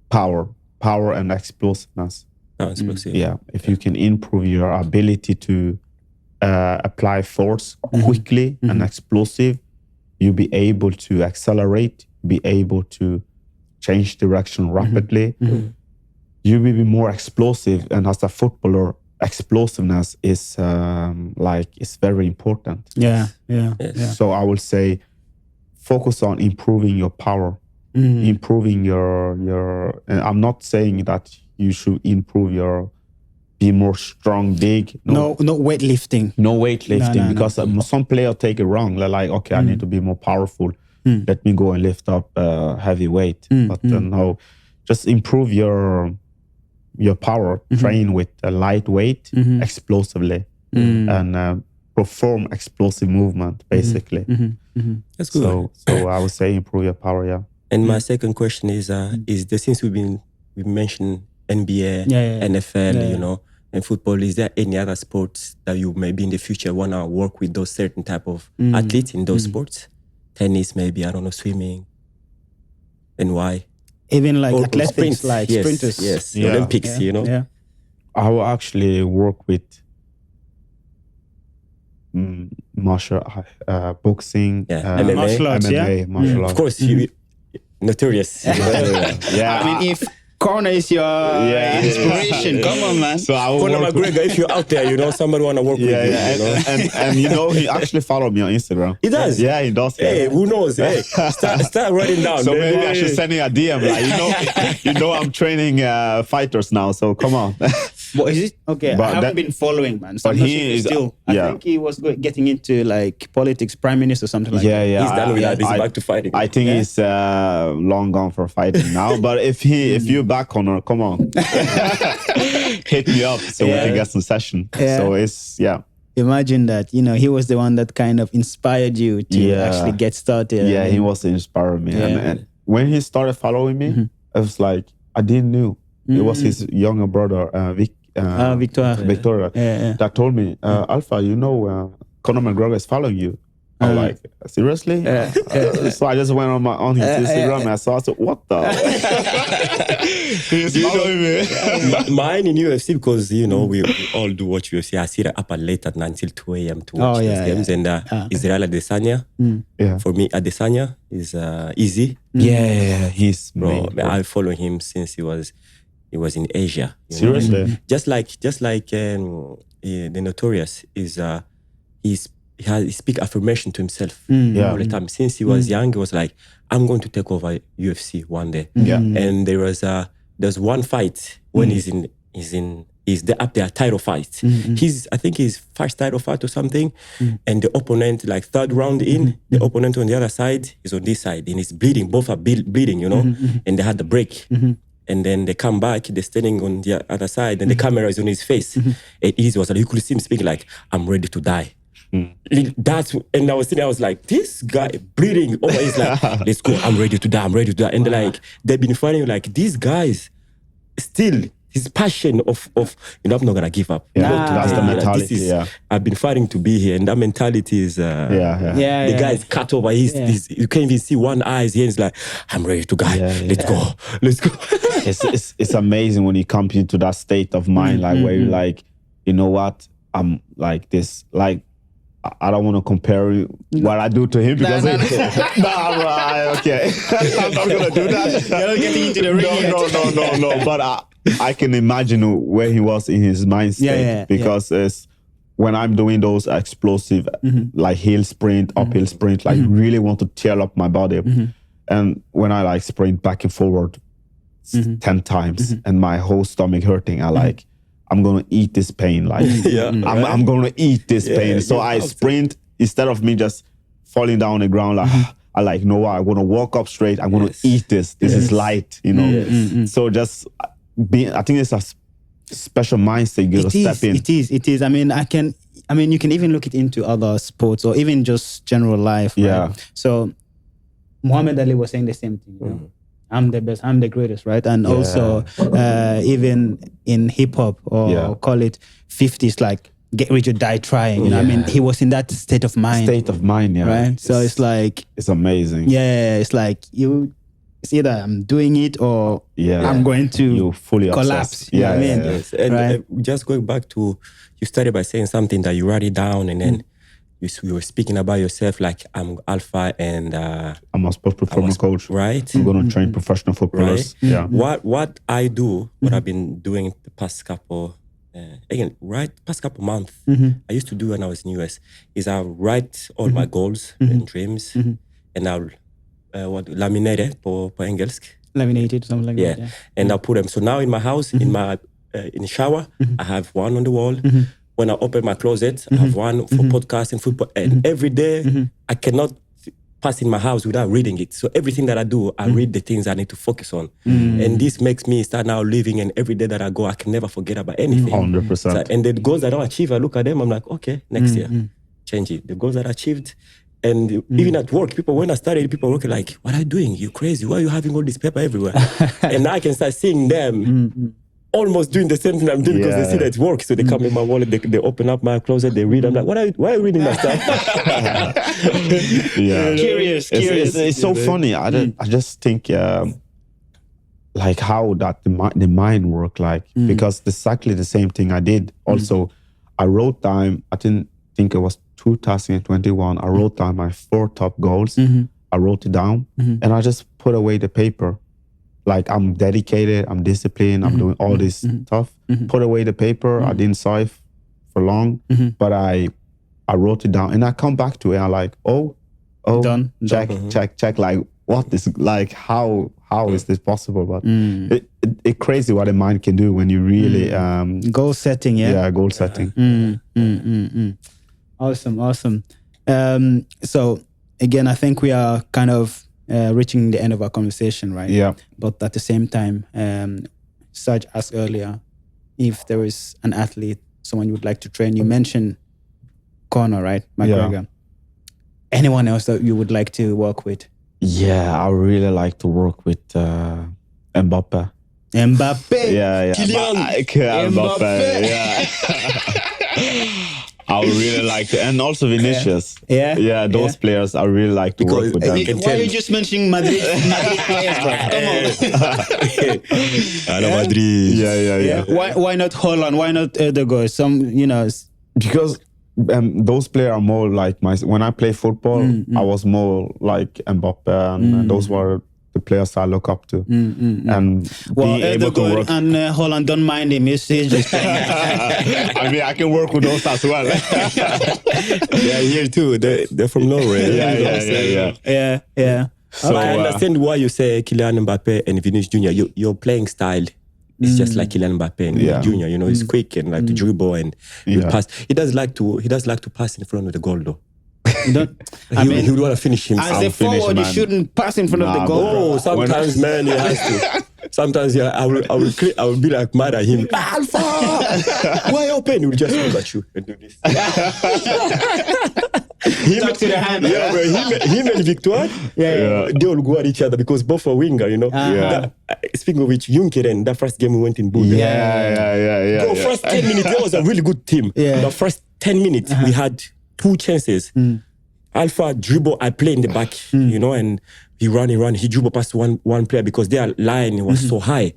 power and explosiveness. Yeah, if you can improve your ability to apply force quickly and explosive, you'll be able to accelerate, be able to change direction rapidly. You will be more explosive, and as a footballer, explosiveness is is very important. So I will say, focus on improving your power, improving your. And I'm not saying that you should be more strong, big. No weightlifting. No weightlifting, because some players take it wrong. They're like, okay, I need to be more powerful. Let me go and lift up heavy weight. But no, just improve your power. Train with a light weight, explosively, and perform explosive movement, basically. That's good. So I would say improve your power, yeah. And my second question is there, since we mentioned NBA, NFL, you know, and football, is there any other sports that you maybe in the future want to work with those certain type of athletes in those sports? Tennis, maybe, I don't know, swimming, and why? Even like athletics, like sprinters. Yes, Olympics, you know? Yeah. I will actually work with martial boxing, MMA, martial arts, martial arts. Of course, you notorious. I mean, if Corner is your inspiration. Come on, man. So I will Conor McGregor, if you're out there, you know, somebody want to work with you. And you know, he actually followed me on Instagram. He does? Yeah, he does. Hey, who knows? Hey, start writing down. So maybe I should send him a DM. Like, you know, I'm training fighters now, so come on. What is it? Okay, I haven't been following, man. But he is still. I think he was getting into like politics, prime minister, something like that. Yeah. He's done with that. He's back to fighting. I think he's long gone for fighting now. But if you're back, Conor, come on, hit me up so we can get some session. So it's Imagine that, you know, he was the one that kind of inspired you to actually get started. Yeah, he was inspiring me. And when he started following me, I was like, I didn't know. It was his younger brother, Victoria, that told me, Alpha, you know, Conor McGregor is following you. I'm like, seriously? So I just went on his Instagram and I saw, what the? He's following me. Mine in UFC, because, you know, we all do watch UFC. I see that up late at night until 2 a.m. to watch these games. And Israel Adesanya, for me, Adesanya is easy. Yeah, he's bro. I follow him since he was in Asia. Seriously? Just like the Notorious is he's he speak affirmation to himself all the time. Since he was young, he was like, I'm going to take over UFC one day. And there's one fight when he's up there, title fight. I think his first title fight or something. And the opponent, like third round in, the opponent on the other side is on this side and he's bleeding. Both are bleeding, you know, and they had the break. And then they come back, they're standing on the other side and the camera is on his face. And it was like, you could see him speaking like, I'm ready to die. And I was like, this guy bleeding over, he's like, let's go, I'm ready to die. And they're like, they've been fighting like, these guys still, his passion of I'm not gonna give up. That's the mentality. I've been fighting to be here, and that mentality is the guy is cut over. You can't even see one eye. He's like, I'm ready to die. Let's go. It's amazing when you come into that state of mind, like where you're like, you know what, I'm like this, like. I don't want to compare what I do to him because okay. I'm not gonna do that. You're not getting into the ring. No. But I can imagine where he was in his mind state because it's when I'm doing those explosive like hill sprint, uphill sprint, like really want to tear up my body, and when I like sprint back and forward 10 times and my whole stomach hurting, I'm going to eat this pain. Like, I'm going to eat this pain. So I sprint instead of me just falling down on the ground. Like, I like, no, I'm going to walk up straight. I'm going to eat this. This is light, you know. So just I think it's a special mindset you got to step in. It is. I mean, you can even look it into other sports or even just general life. Right? Yeah. So Muhammad Ali was saying the same thing. You know? I'm the best, I'm the greatest, right? And also, even in hip hop or call it 50s, like get rich or die trying. You know, I mean, he was in that state of mind. Right? So it's like it's amazing. Yeah, it's like it's either I'm doing it or I'm going to fully collapse. Obsessed. You know what I mean? Yes. And just going back to, you started by saying something that you write it down and then you were speaking about yourself like I'm Alpha and I'm a sports performance coach. Right. I'm going to train professional footballers. Right? Yeah. What I do, what I've been doing the past couple months, I used to do when I was in US, is I write all my goals and dreams and I'll laminate it for engelsk. Laminated, something like that. Yeah. And I'll put them. So now in my house, in the shower, I have one on the wall. When I open my closet, I have one for podcast and football. And every day, I cannot pass in my house without reading it. So everything that I do, I read the things I need to focus on. And this makes me start now living, and every day that I go, I can never forget about anything. 100%. So, and the goals I don't achieve, I look at them, I'm like, okay, next year, change it. The goals that I achieved, and even at work, when I started, people were like, what are you doing? You're crazy. Why are you having all this paper everywhere? And now I can start seeing them almost doing the same thing I'm doing because they see that it works. So they come in my wallet, they open up my closet, they read. I'm like, why are you reading that stuff? Curious. It's so funny. I just think like how that the mind work, like because it's exactly the same thing I did. Also, I wrote down, I think it was 2021, I wrote down my 4 top goals. I wrote it down and I just put away the paper. Like I'm dedicated, I'm disciplined, I'm doing all this stuff. Put away the paper, I didn't saw it for long, but I wrote it down and I come back to it. I'm like, done. Check. Like, what is like? How is this possible? But it's crazy what the mind can do when you really goal setting. Yeah, goal setting. Awesome. So again, I think we are kind of reaching the end of our conversation, right? Yeah. But at the same time, Serge asked earlier if there is an athlete, someone you would like to train. You mentioned Conor, right? McGregor. Yeah. Anyone else that you would like to work with? Yeah, I really like to work with Mbappe. Yeah. Kylian Mbappe. Yeah. I would really like to, and also Vinicius. Yeah. Those players I really like to work with them. Why are you just mentioning Madrid players, bro? Come on. I know Madrid. Yeah. Why not Holland? Why not Erdogan? Because those players are more like when I play football, I was more like Mbappe, and those were the players I look up to. And being able to work. And Holland, don't mind him. He's just playing. I mean, I can work with those as well. Yeah, here too. They're from Norway. Yeah. So I understand why you say Kylian Mbappe and Vinicius Jr. Your playing style is just like Kylian Mbappe and Jr. You know, he's quick and like to dribble and pass. He does like to pass in front of the goal though. He would want to finish him. As a forward, you shouldn't pass in front of the goal. Oh, sometimes, man, he has to. Sometimes, I will be like mad at him. Alpha, why open? He will just look at you and do this. Talk to the hand. Yeah, bro. Him and Victoire, they all go at each other because both are winger, you know. Speaking of which, Junkeren, that first game we went in Buda. Yeah. Bro, first 10 minutes, that was a really good team. The first 10 minutes, we had 2 chances. Alpha dribble, I play in the back, you know, and he run, he dribble past one player because their line was so high.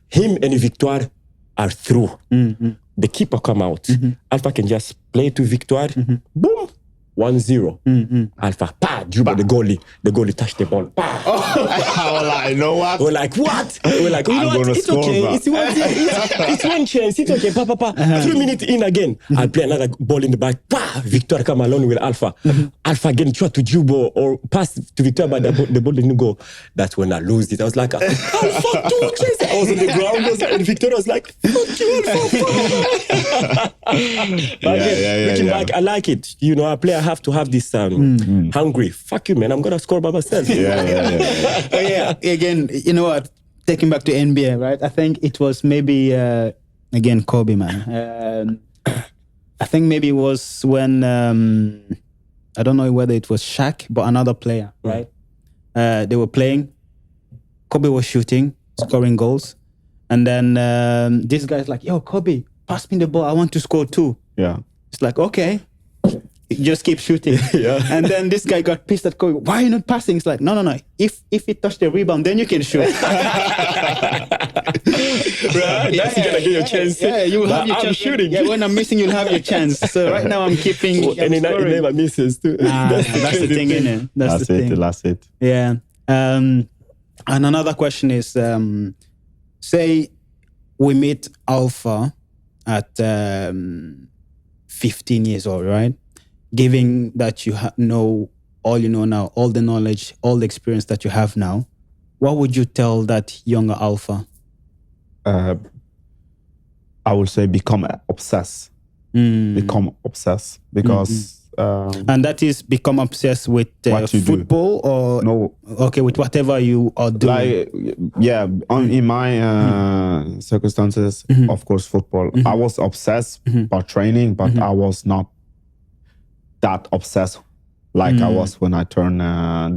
Him and Victoire are through. The keeper come out. Alpha can just play to Victoire. Boom. 1-0. Alpha, dribble the goalie. The goalie touched the ball. I was like, you know what? We're like, what? We're like, you know what? It's okay. It's one chance. It's okay. 3 minutes in again. I'll play another ball in the back. Victor come along with Alpha. Alpha again try to dribble or pass to Victor, but the ball didn't go. That's when I lost it. I was like, Alpha, 2 chances. I was on the ground and Victor was like, fuck you, Alpha. Looking back, I like it. You know, a player have to have this hungry. Fuck you, man. I'm gonna score by myself. Again, you know what? Taking back to NBA, right? I think it was maybe again Kobe, man. I think maybe it was when I don't know whether it was Shaq, but another player, right? They were playing. Kobe was shooting, scoring goals, and then this guy's like, "Yo, Kobe, pass me the ball. I want to score too." Yeah. It's like, okay. Just keep shooting. And then this guy got pissed at Kobe. Why are you not passing? It's like, no. If it touched the rebound, then you can shoot. Right? That's gonna get your chance. Yeah, you will have your chance. Shooting. Yeah, when I'm missing, you'll have your chance. So right now I'm keeping. And he never misses too. That's the thing, innit? That's the thing. That's it. Yeah. And another question is, say we meet Alpha at 15 years old, right? Given that you know all you know now, all the knowledge, all the experience that you have now, what would you tell that younger Alpha? I would say become obsessed. Become obsessed because... and that is become obsessed with football or... No. Okay, with whatever you are doing. In my circumstances, of course, football. I was obsessed about training, but I was not that obsessed like I was when I turned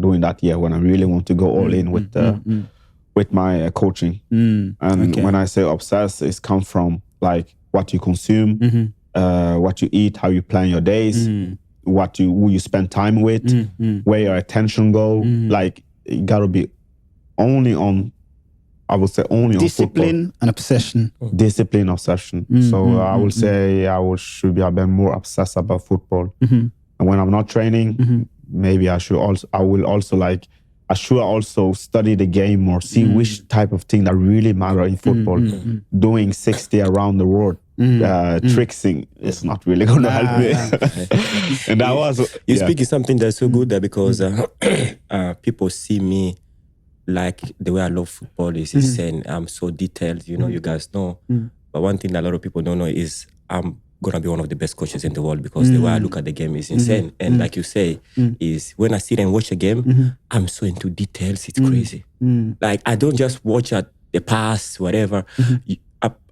doing that year, when I really want to go all in with my coaching. When I say obsessed, it's come from like what you consume, what you eat, how you plan your days, who you spend time with, where your attention go. Like it gotta be only on, I would say only discipline on and obsession. Discipline, obsession. So I would say should be a bit more obsessed about football. And when I'm not training, maybe I will also study the game more, see which type of thing that really matter in football. Doing 60 around the world, tricksing is not really gonna help me. And that was you speaking something that's so good there because people see me like the way I love football is saying I'm so detailed. You know, you guys know. But one thing that a lot of people don't know is I'm gonna be one of the best coaches in the world because the way I look at the game is insane. And like you say, is when I sit and watch a game, I'm so into details. It's crazy. Like I don't just watch at the pass, whatever.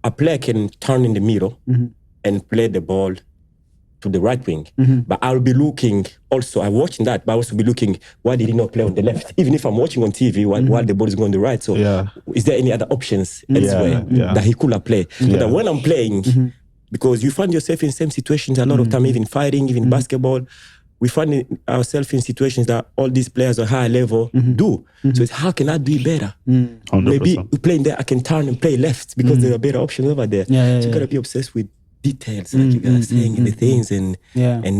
A player can turn in the middle and play the ball to the right wing. But I'll be looking also, I'm watching that, but I'll also be looking, why did he not play on the left? Even if I'm watching on TV while the ball is going on the right. So is there any other options elsewhere that he could have played? But when I'm playing, because you find yourself in same situations a lot of time, even fighting, even basketball, we find ourselves in situations that all these players at high level do. So it's how can I do it better? 100%. Maybe playing there, I can turn and play left because there are better options over there. So you gotta be obsessed with details that you guys are saying in the things and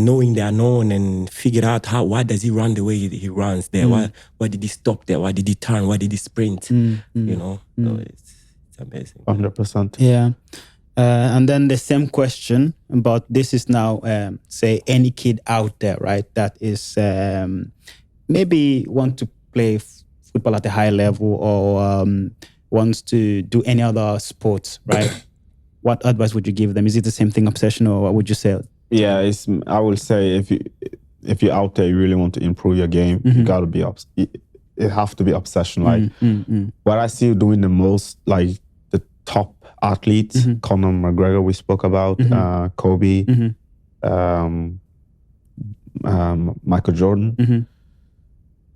knowing the unknown and figure out why does he run the way he runs there? Why did he stop there? Why did he turn? Why did he sprint? You know, so it's amazing. 100%. Yeah. And then the same question about this is now, say, any kid out there, right, that is maybe want to play football at a high level or wants to do any other sports, right? What advice would you give them? Is it the same thing, obsession, or what would you say? Yeah, I will say if you're out there, you really want to improve your game, you gotta be it have to be obsession. Like what I see you doing the most, like the top athletes, Conor McGregor, we spoke about, Kobe, Michael Jordan.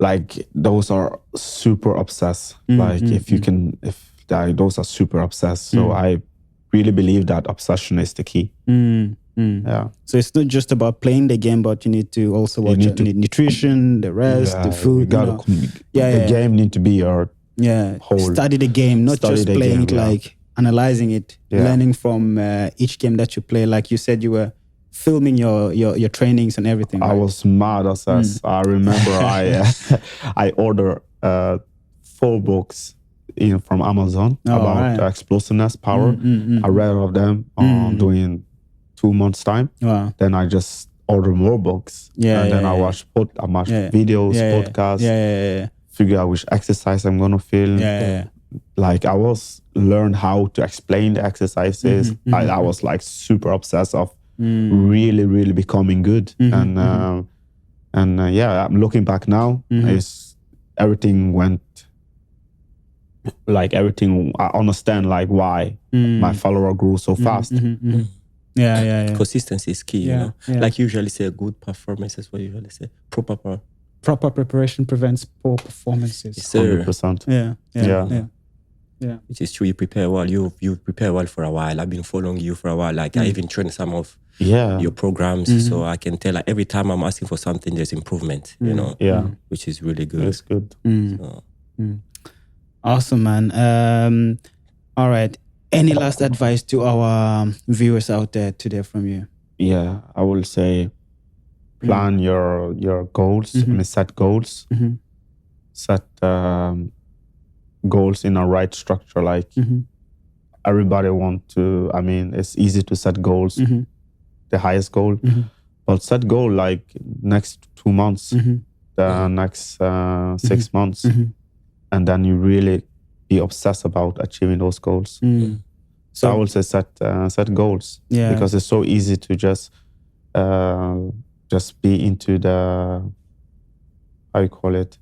Like those are super obsessed. Like those are super obsessed. So I really believe that obsession is the key. Yeah. So it's not just about playing the game, but you need to also watch nutrition, the rest, the food. The game need to be your whole. Study the game, not just playing it, like analyzing it, learning from each game that you play. Like you said, you were filming your trainings and everything. I was mad as I remember I ordered 4 books from Amazon about explosiveness, power. I read all of them during 2 months time. Wow. Then I just ordered more books. I watched videos, podcasts, figure out which exercise I'm gonna film. Like I was learn how to explain the exercises. I was like super obsessed of really, really becoming good. And I'm looking back now, is everything went like everything. I understand like why my follower grew so fast. Consistency is key, you know. Like you usually say, good performance is what you usually say. Proper preparation prevents poor performances. 100%. Yeah. Which is true. You prepare well. You prepare well for a while. I've been following you for a while. Like I even trained some of your programs, so I can tell. Like every time I'm asking for something, there's improvement. You know. Which is really good. It's good. So. Awesome, man. All right. Any last advice to our viewers out there today from you? Yeah, I will say, plan your goals. I mean, set goals. Set goals in a right structure. Like everybody want to. I mean, it's easy to set goals, the highest goal, but set goal like next 2 months, the next 6 months, and then you really be obsessed about achieving those goals. So I will say set goals, because it's so easy to just be into the, how you call it,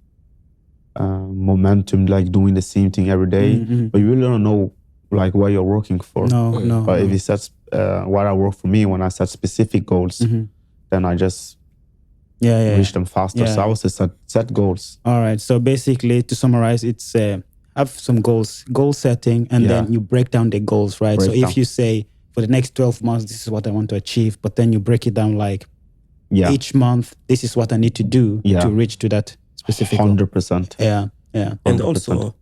momentum, like doing the same thing every day, but you really don't know like what you're working for. But if you set what I work for me, when I set specific goals, then I just reach them faster. So I would say set goals. All right. So basically, to summarize, it's have some goal setting, and then you break down the goals, right? If you say for the next 12 months, this is what I want to achieve, but then you break it down like each month, this is what I need to do to reach to that specific 100%. Yeah. 100%.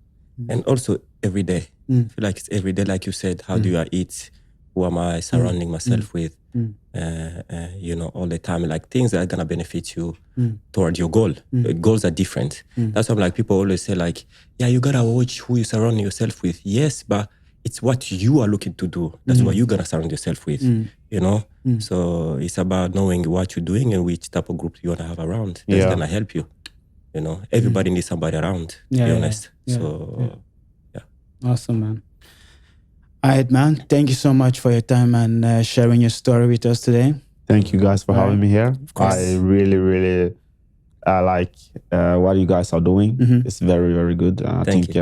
And also every day. I feel like it's every day, like you said, how do I eat? Who am I surrounding myself with? You know, all the time, like things that are gonna benefit you toward your goal. Goals are different. That's why like people always say like, yeah, you gotta watch who you surround yourself with. Yes, but it's what you are looking to do. That's what you're gonna surround yourself with. You know? So it's about knowing what you're doing and which type of group you wanna have around. That's gonna help you. You know, everybody needs somebody around, to be honest. Awesome, man. All right, man. Thank you so much for your time and sharing your story with us today. Thank you guys for having me here. I really, really like what you guys are doing. It's very, very good. I think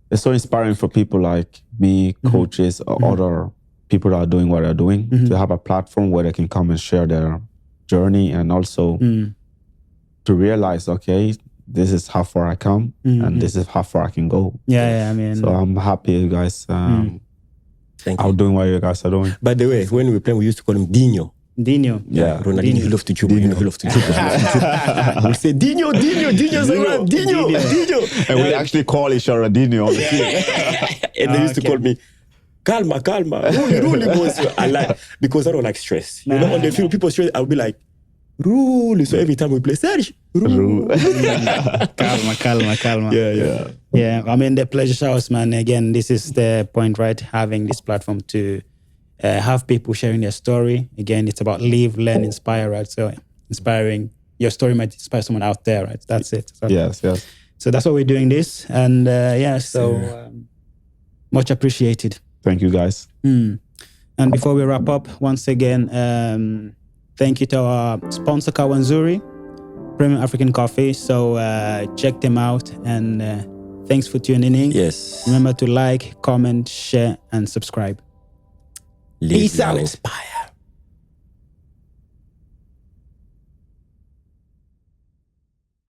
it's so inspiring for people like me, coaches, or other people that are doing what they're doing, to have a platform where they can come and share their journey, and also to realize, okay, this is how far I come, and this is how far I can go. I mean, so I'm happy you guys are doing what you guys are doing. By the way, when we were playing, we used to call him Dino. Yeah. Ronaldinho, he loves to jump. He loves to jump. We say Dino. And we actually call each other Dino on the team. And they used to call me calma, really, boss. I like, because I don't like stress. You know, on the field, people stress, I'll be like, Rule. So every time we play, Serge, Rule. calma. Yeah, I mean, the pleasure showers, man. Again, this is the point, right? Having this platform to have people sharing their story. Again, it's about live, learn, inspire, right? So inspiring, your story might inspire someone out there, right? That's it. So, yes. So that's why we're doing this. And much appreciated. Thank you, guys. And before we wrap up, once again, thank you to our sponsor, Kawanzuri, Premium African Coffee. So check them out, and thanks for tuning in. Yes. Remember to like, comment, share, and subscribe. Live, Peace learn, out. inspire.